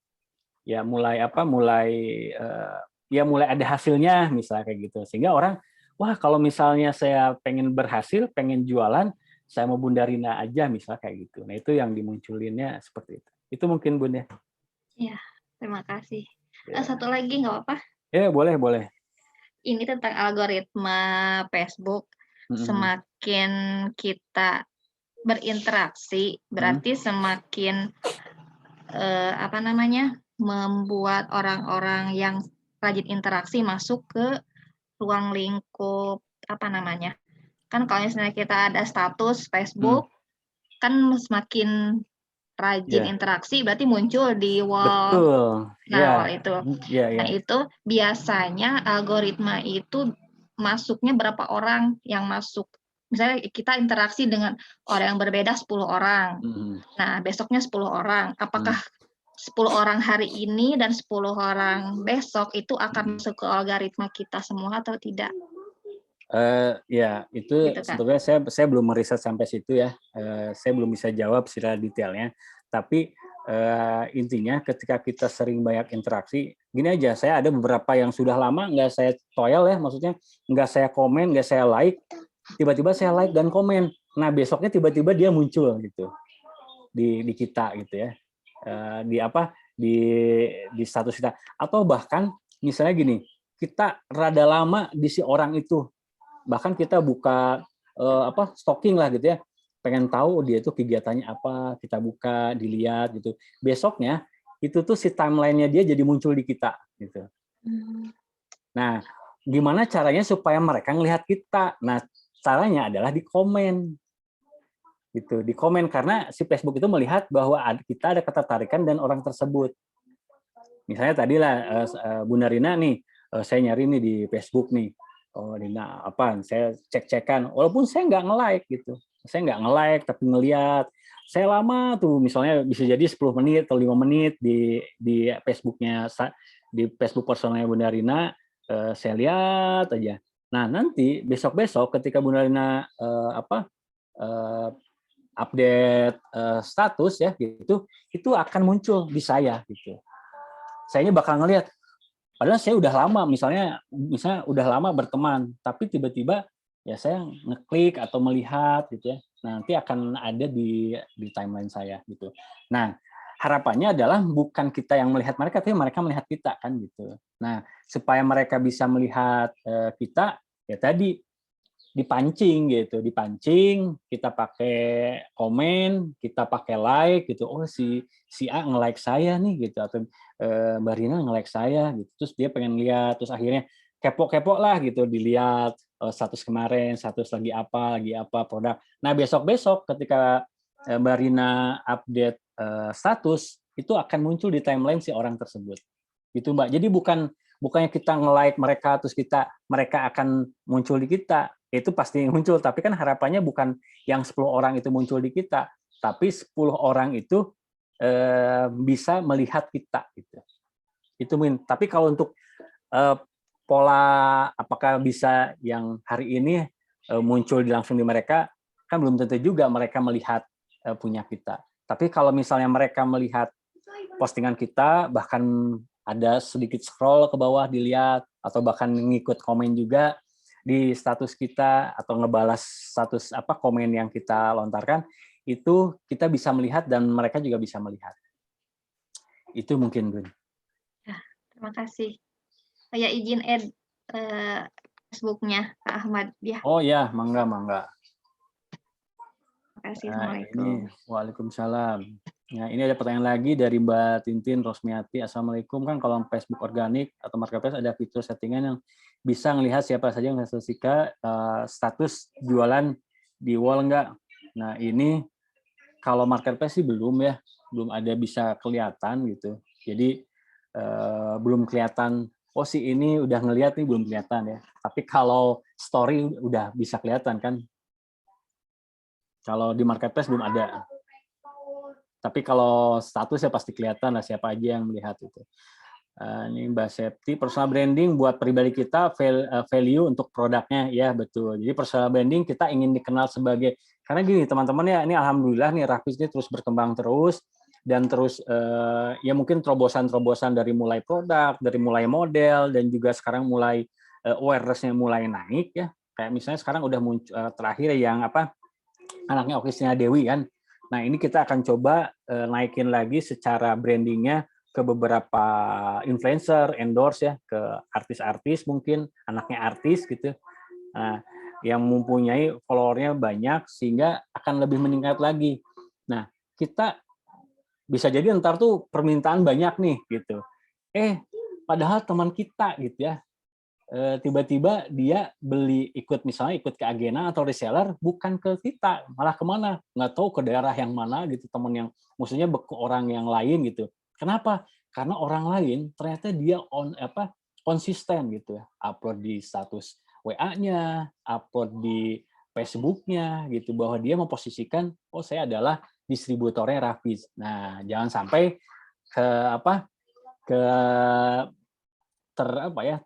S1: ada hasilnya misalnya kayak gitu, sehingga orang wah kalau misalnya saya pengen berhasil pengen jualan saya mau Bunda Rina aja misalnya kayak gitu. Nah itu yang dimunculinnya seperti itu mungkin Bunda.
S3: Iya, terima kasih.
S1: Ya.
S3: Satu lagi nggak apa-apa?
S1: Ya boleh.
S3: Ini tentang algoritma Facebook. Semakin kita berinteraksi, berarti semakin membuat orang-orang yang rajin interaksi masuk ke ruang lingkup kan kalau misalnya kita ada status Facebook kan semakin rajin interaksi berarti muncul di wall.
S1: Betul.
S3: Wall itu.
S1: Nah
S3: itu biasanya algoritma itu masuknya berapa orang yang masuk. Misalnya kita interaksi dengan orang yang berbeda 10 orang. Nah, besoknya 10 orang. Apakah 10 orang hari ini dan 10 orang besok itu akan masuk ke algoritma kita semua atau tidak?
S1: Ya, itu gitu kan? Sebetulnya saya belum meriset sampai situ ya. Saya belum bisa jawab secara detailnya. Tapi intinya ketika kita sering banyak interaksi, gini aja, saya ada beberapa yang sudah lama nggak saya toel ya, maksudnya nggak saya komen, nggak saya like, tiba-tiba saya like dan komen. Nah besoknya tiba-tiba dia muncul gitu di kita gitu ya, di status kita. Atau bahkan misalnya gini, kita rada lama di si orang itu, bahkan kita buka stalking lah gitu ya, pengen tahu dia itu kegiatannya apa, kita buka, dilihat gitu. Besoknya itu tuh si timeline-nya dia jadi muncul di kita gitu. Nah, gimana caranya supaya mereka ngelihat kita? Nah, caranya adalah di komen. Gitu, di komen karena si Facebook itu melihat bahwa kita ada ketertarikan dan orang tersebut. Misalnya tadi lah Bunda Rina nih, saya nyari nih di Facebook nih. Oh, Rina apaan? Saya cek-cekan, walaupun saya nggak nge-like gitu. Saya nggak nge-like tapi ngelihat. Saya lama tuh, misalnya bisa jadi 10 menit atau 5 menit di Facebook-nya, di Facebook personalnya Bunda Rina, saya lihat aja. Nah, nanti besok-besok ketika Bunda Rina update status ya gitu, itu akan muncul di saya gitu. Sayanya bakal ngelihat. Padahal saya udah lama, misalnya udah lama berteman, tapi tiba-tiba ya saya ngeklik atau melihat gitu ya. Nanti akan ada di timeline saya gitu. Nah, harapannya adalah bukan kita yang melihat mereka, tapi mereka melihat kita kan gitu. Nah, supaya mereka bisa melihat kita, ya tadi dipancing gitu, kita pakai komen, kita pakai like gitu. Oh si A nge-like saya nih gitu, atau Mbak Rina nge-like saya gitu. Terus dia pengen lihat, terus akhirnya kepo-kepo lah gitu, dilihat status kemarin, status lagi apa produk. Nah besok-besok ketika Mbak Rina update status, itu akan muncul di timeline si orang tersebut. Gitu Mbak. Jadi bukannya kita nge-like mereka terus mereka akan muncul di kita, itu pasti muncul, tapi kan harapannya bukan yang 10 orang itu muncul di kita, tapi 10 orang itu bisa melihat kita gitu. Itu tapi kalau untuk pola apakah bisa yang hari ini muncul langsung di mereka, kan belum tentu juga mereka melihat punya kita. Tapi kalau misalnya mereka melihat postingan kita, bahkan ada sedikit scroll ke bawah dilihat, atau bahkan ngikut komen juga di status kita, atau ngebalas status komen yang kita lontarkan, itu kita bisa melihat dan mereka juga bisa melihat. Itu mungkin, Bun.
S3: Ya, terima kasih. Saya izin add Facebook-nya Kak Ahmad ya.
S1: Oh ya, mangga.
S3: Terima kasih. Assalamualaikum.
S1: Waalaikumsalam. Nah, ini ada pertanyaan lagi dari Mbak Tintin Rosmiati. Assalamualaikum, kan kalau Facebook organik atau marketplace ada fitur settingan yang bisa melihat siapa saja yang statistika status jualan di wall enggak? Nah, ini kalau marketplace sih belum ya, belum ada bisa kelihatan gitu. Jadi belum kelihatan, oh si ini udah ngelihat nih, belum kelihatan ya. Tapi kalau story udah bisa kelihatan kan. Kalau di marketplace belum ada. Tapi kalau status ya pasti kelihatan lah siapa aja yang melihat itu. Ini Mbak Septi, personal branding buat pribadi kita, value untuk produknya, ya betul. Jadi personal branding kita ingin dikenal sebagai, karena gini teman-teman ya, ini alhamdulillah nih Rafiz ini terus berkembang terus, dan terus ya mungkin terobosan-terobosan dari mulai produk, dari mulai model, dan juga sekarang mulai awareness-nya mulai naik ya. Kayak misalnya sekarang udah muncul terakhir yang anaknya Okisnya Dewi kan. Nah ini kita akan coba naikin lagi secara brandingnya ke beberapa influencer, endorse ya, ke artis-artis mungkin, anaknya artis gitu. Nah, yang mempunyai followernya banyak sehingga akan lebih meningkat lagi. Nah, kita bisa jadi ntar tuh permintaan banyak nih gitu. Padahal teman kita gitu ya, tiba-tiba dia beli misalnya ikut ke agensi atau reseller, bukan ke kita, malah kemana, nggak tahu ke daerah yang mana gitu, teman yang maksudnya ke orang yang lain gitu. Kenapa? Karena orang lain ternyata dia konsisten gitu ya, upload di status WA-nya, upload di Facebook-nya gitu, bahwa dia memposisikan, oh saya adalah distributornya Rafiz. Nah, jangan sampai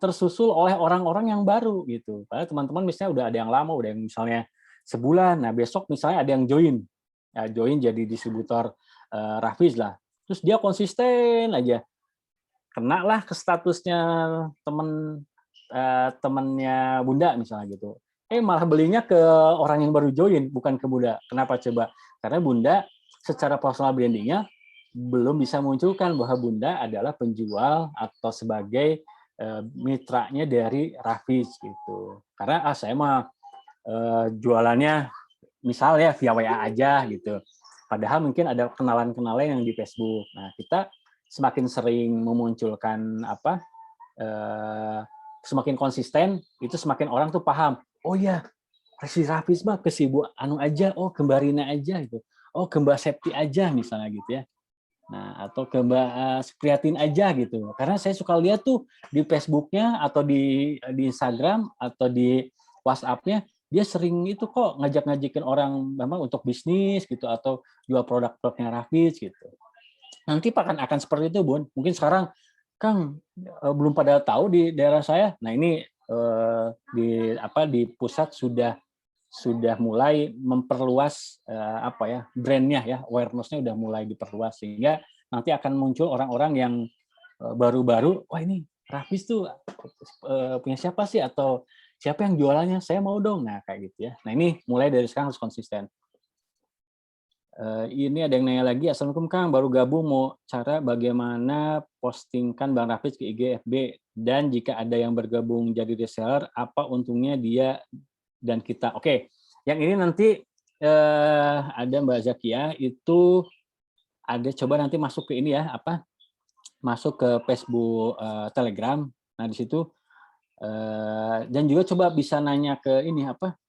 S1: tersusul oleh orang-orang yang baru gitu. Padahal teman-teman misalnya udah ada yang lama, udah yang misalnya sebulan, nah besok misalnya ada yang join jadi distributor Rafiz lah. Terus dia konsisten aja, kena lah ke statusnya temennya Bunda misalnya gitu. Malah belinya ke orang yang baru join, bukan ke Bunda. Kenapa coba? Karena Bunda secara personal brandingnya belum bisa munculkan bahwa Bunda adalah penjual atau sebagai mitranya dari Rafiz gitu. Karena saya mah jualannya misal ya via WA aja gitu. Padahal mungkin ada kenalan-kenalan yang di Facebook. Nah, kita semakin sering memunculkan semakin konsisten, itu semakin orang tuh paham. Oh ya, si Rafiz mah ke si Bu Anu aja, oh ke Mbak Rina aja gitu. Oh ke Mbak Septi aja misalnya gitu ya. Nah, atau ke Mbak Supriyatin aja gitu. Karena saya suka lihat tuh di Facebook-nya atau di Instagram atau di WhatsApp-nya, dia sering itu kok ngajak-ngajakin orang memang untuk bisnis gitu atau jual produk-produknya Rafiz gitu. Nanti akan seperti itu, Bun. Mungkin sekarang Kang belum pada tahu di daerah saya. Nah, ini di pusat sudah mulai memperluas brandnya ya, awareness-nya udah mulai diperluas sehingga nanti akan muncul orang-orang yang baru-baru, wah ini Rafiz tuh punya siapa sih atau siapa yang jualannya, saya mau dong. Nah kayak gitu ya. Nah ini mulai dari sekarang harus konsisten. Ini ada yang nanya lagi, Assalamualaikum Kang, baru gabung, mau cara bagaimana postingkan Bang Rafiz ke IG FB, dan jika ada yang bergabung jadi reseller, apa untungnya dia dan kita. Oke, yang ini nanti ada Mbak Zakia itu ada coba nanti masuk ke ini ya, masuk ke Facebook Telegram. Nah di situ Dan juga coba bisa nanya ke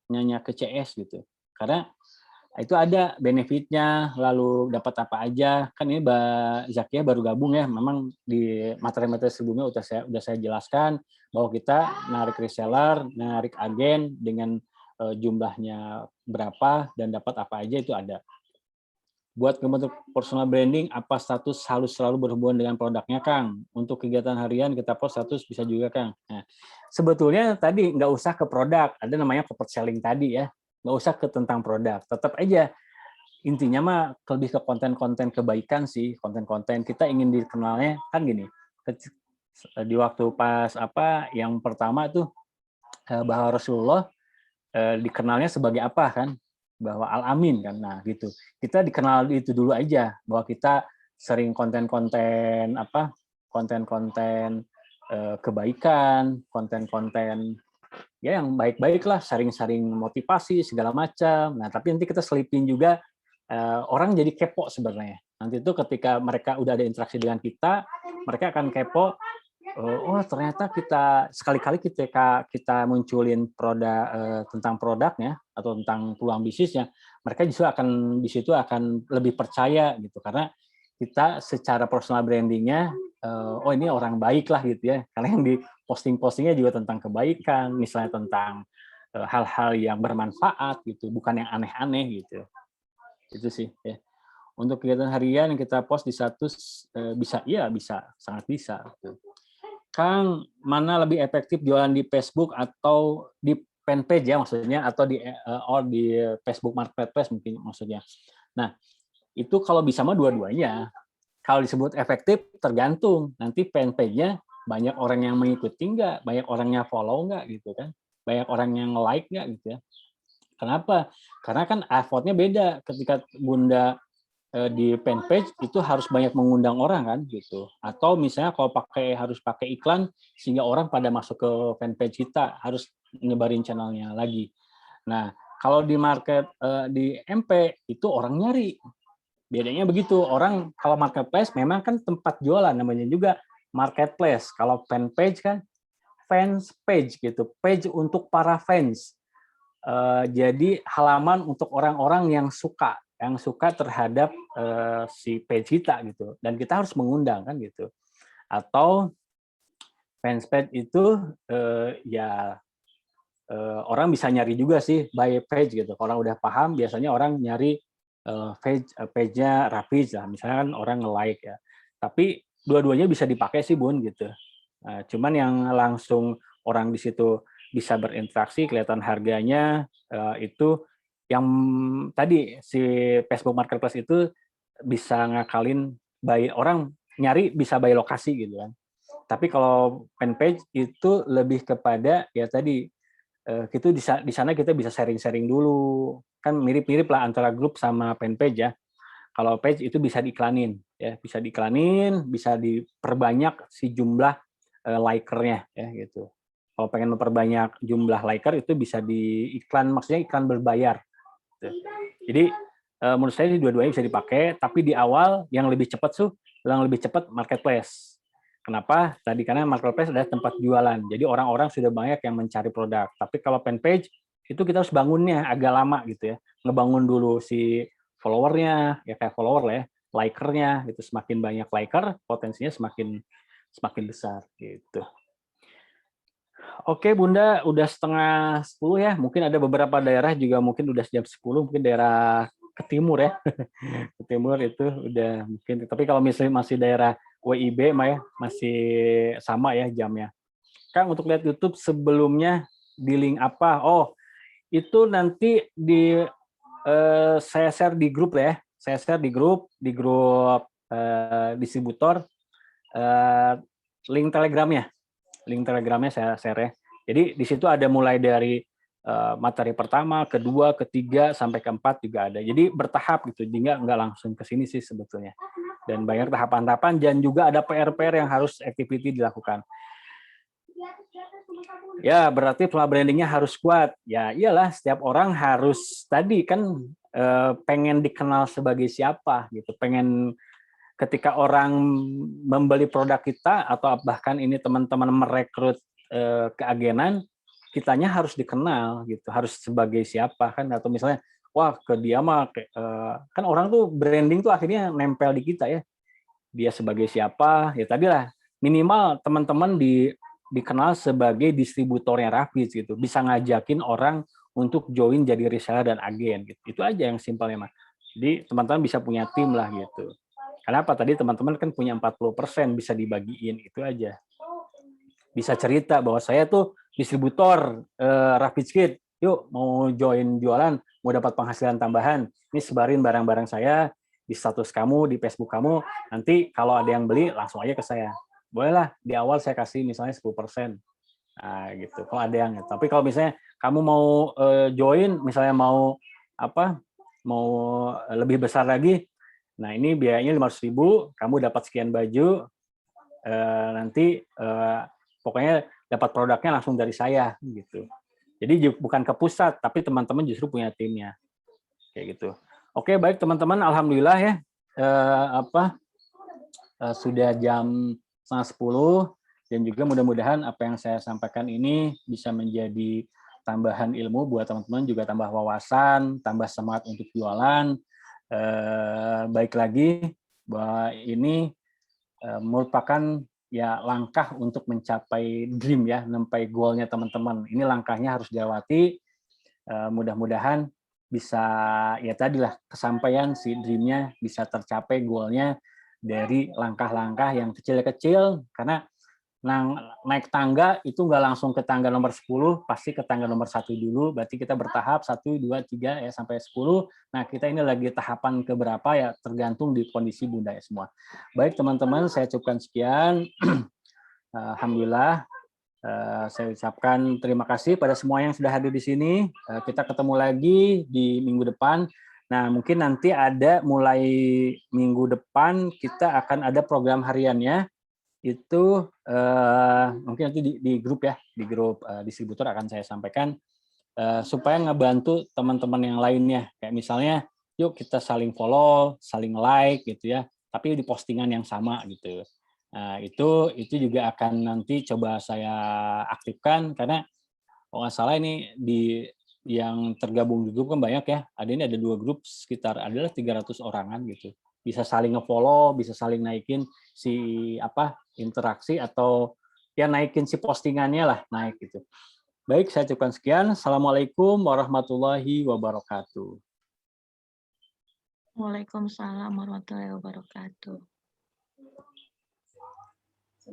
S1: nanya ke CS gitu. Karena itu ada benefitnya, lalu dapat apa aja. Kan ini Mbak Zakia baru gabung ya. Memang di materi-materi sebelumnya udah saya jelaskan bahwa kita narik reseller, narik agen dengan jumlahnya berapa dan dapat apa aja itu ada. Buat membentuk personal branding, apa status harus selalu berhubungan dengan produknya, Kang? Untuk kegiatan harian kita post status bisa juga, Kang. Nah, sebetulnya tadi nggak usah ke produk, ada namanya corporate selling tadi ya. Nggak usah ke tentang produk, tetap aja intinya mah lebih ke konten-konten kebaikan sih, konten-konten kita ingin dikenalnya kan gini. Di waktu pas yang pertama tuh bahwa Rasulullah dikenalnya sebagai apa kan? Bahwa Al-Amin kan. Nah, gitu. Kita dikenal itu dulu aja bahwa kita sering konten-konten konten-konten kebaikan, konten-konten ya yang baik-baik lah, sering-sering motivasi segala macam. Nah, tapi nanti kita selipin juga orang jadi kepo sebenarnya. Nanti itu ketika mereka udah ada interaksi dengan kita, mereka akan kepo. Oh, ternyata kita sekali-kali kita munculin produk tentang produknya atau tentang peluang bisnisnya, mereka justru akan di situ akan lebih percaya gitu karena kita secara personal brandingnya oh ini orang baik lah gitu ya. Karena yang di posting-postingnya juga tentang kebaikan, misalnya tentang hal-hal yang bermanfaat gitu, bukan yang aneh-aneh gitu. Itu sih ya. Untuk kegiatan harian yang kita post di status bisa sangat bisa gitu. Kang, mana lebih efektif jualan di Facebook atau di fanpage ya maksudnya atau di Facebook Marketplace mungkin maksudnya. Nah, itu kalau bisa mah dua-duanya. Kalau disebut efektif tergantung nanti fanpage-nya banyak orang yang mengikuti nggak, banyak orang yang follow nggak gitu kan, banyak orang yang like nggak gitu ya. Kenapa? Karena kan effortnya beda ketika Bunda di fanpage itu harus banyak mengundang orang kan gitu. Atau misalnya kalau harus pakai iklan sehingga orang pada masuk ke fanpage kita harus nyebarin channelnya lagi. Nah, kalau di di MP itu orang nyari. Bedanya begitu. Orang kalau marketplace memang kan tempat jualan namanya juga marketplace. Kalau fanpage kan fans page gitu. Page untuk para fans. Jadi halaman untuk orang-orang yang suka terhadap si page kita gitu, dan kita harus mengundang kan gitu. Atau fans page itu orang bisa nyari juga sih by page gitu. Kalau udah paham biasanya orang nyari page-nya Rafiz lah, misalnya kan orang nge-like ya. Tapi dua-duanya bisa dipakai sih Bun gitu. Cuman yang langsung orang di situ bisa berinteraksi, kelihatan harganya itu yang tadi si Facebook Marketplace itu bisa ngakalin orang nyari bisa by lokasi gitu kan. Tapi kalau fanpage itu lebih kepada ya tadi itu di sana kita bisa sharing-sharing dulu. Kan mirip-mirip lah antara grup sama fanpage ya. Kalau page itu bisa diiklanin ya, bisa diperbanyak si jumlah likernya ya gitu. Kalau pengen memperbanyak jumlah liker itu bisa diiklan, maksudnya iklan berbayar. Gitu. Jadi menurut saya dua-duanya bisa dipakai, tapi di awal yang lebih cepat marketplace. Kenapa? Tadi karena marketplace adalah tempat jualan. Jadi orang-orang sudah banyak yang mencari produk. Tapi kalau fanpage itu kita harus bangunnya agak lama gitu ya. Ngebangun dulu si followernya, ya kayak follower lah ya, likernya gitu. Semakin banyak liker, potensinya semakin besar gitu. Oke Bunda, udah 9:30 ya. Mungkin ada beberapa daerah juga mungkin udah jam 10, mungkin daerah ke timur ya. Ke timur itu udah mungkin. Tapi kalau misalnya masih daerah WIB ya, masih sama ya jamnya. Kang, untuk lihat YouTube sebelumnya di link apa? Oh, itu nanti saya share di grup ya. Saya share di grup distributor link Telegramnya. Link Telegramnya saya share ya. Jadi di situ ada mulai dari materi pertama, kedua, ketiga, sampai keempat juga ada. Jadi bertahap gitu, jadi nggak langsung ke sini sih sebetulnya. Dan banyak tahapan-tahapan, dan juga ada PR-PR yang harus activity dilakukan. Ya, berarti personal brandingnya harus kuat. Ya, iyalah, setiap orang harus tadi kan pengen dikenal sebagai siapa gitu, pengen ketika orang membeli produk kita atau bahkan ini teman-teman merekrut keagenan, kitanya harus dikenal gitu, harus sebagai siapa kan, atau misalnya wah ke dia mah kan orang tuh branding tuh akhirnya nempel di kita ya, dia sebagai siapa ya, tadi lah minimal teman-teman dikenal sebagai distributornya Rafiz gitu, bisa ngajakin orang untuk join jadi reseller dan agen gitu, itu aja yang simpelnya mah. Jadi teman-teman bisa punya tim lah gitu. Kenapa tadi teman-teman kan punya 40% bisa dibagiin, itu aja. Bisa cerita bahwa saya tuh distributor Rafiz Kit, yuk mau join jualan, mau dapat penghasilan tambahan, ini sebarin barang-barang saya di status kamu, di Facebook kamu, nanti kalau ada yang beli langsung aja ke saya. Bolehlah di awal saya kasih misalnya 10%. Nah, gitu. Kalau ada yang, tapi kalau misalnya kamu mau join, misalnya mau apa? Mau lebih besar lagi, nah ini biayanya 500.000, kamu dapat sekian baju, nanti pokoknya dapat produknya langsung dari saya gitu. Jadi bukan ke pusat, tapi teman-teman justru punya timnya, kayak gitu. Oke, baik teman-teman, alhamdulillah ya, sudah jam 9:30, dan juga mudah-mudahan apa yang saya sampaikan ini bisa menjadi tambahan ilmu buat teman-teman, juga tambah wawasan, tambah semangat untuk jualan. Baik lagi bahwa ini merupakan ya langkah untuk mencapai dream ya, mencapai goalnya teman-teman. Ini langkahnya harus dilewati. Mudah-mudahan bisa ya tadilah kesampaian si dreamnya, bisa tercapai goalnya dari langkah-langkah yang kecil-kecil, karena naik tangga itu nggak langsung ke tangga nomor 10, pasti ke tangga nomor 1 dulu, berarti kita bertahap 1, 2, 3 ya sampai 10. Nah, kita ini lagi tahapan ke berapa ya, tergantung di kondisi Bunda ya semua. Baik teman-teman, saya cukupkan sekian. Alhamdulillah, saya ucapkan terima kasih pada semua yang sudah hadir di sini. Kita ketemu lagi di minggu depan. Nah, mungkin nanti ada mulai minggu depan kita akan ada program hariannya. Itu mungkin nanti di grup ya, di grup distributor akan saya sampaikan supaya ngebantu teman-teman yang lainnya. Kayak misalnya, yuk kita saling follow, saling like gitu ya, tapi di postingan yang sama gitu. Nah, itu juga akan nanti coba saya aktifkan, karena kalau nggak salah ini di yang tergabung di grup kan banyak ya. Ada 2 grup sekitar adalah 300 orangan gitu. Bisa saling nge-follow, bisa saling naikin si interaksi, atau ya naikin si postingannya lah, naik gitu. Baik, saya cukupkan sekian. Assalamualaikum warahmatullahi wabarakatuh.
S3: Waalaikumsalam warahmatullahi wabarakatuh.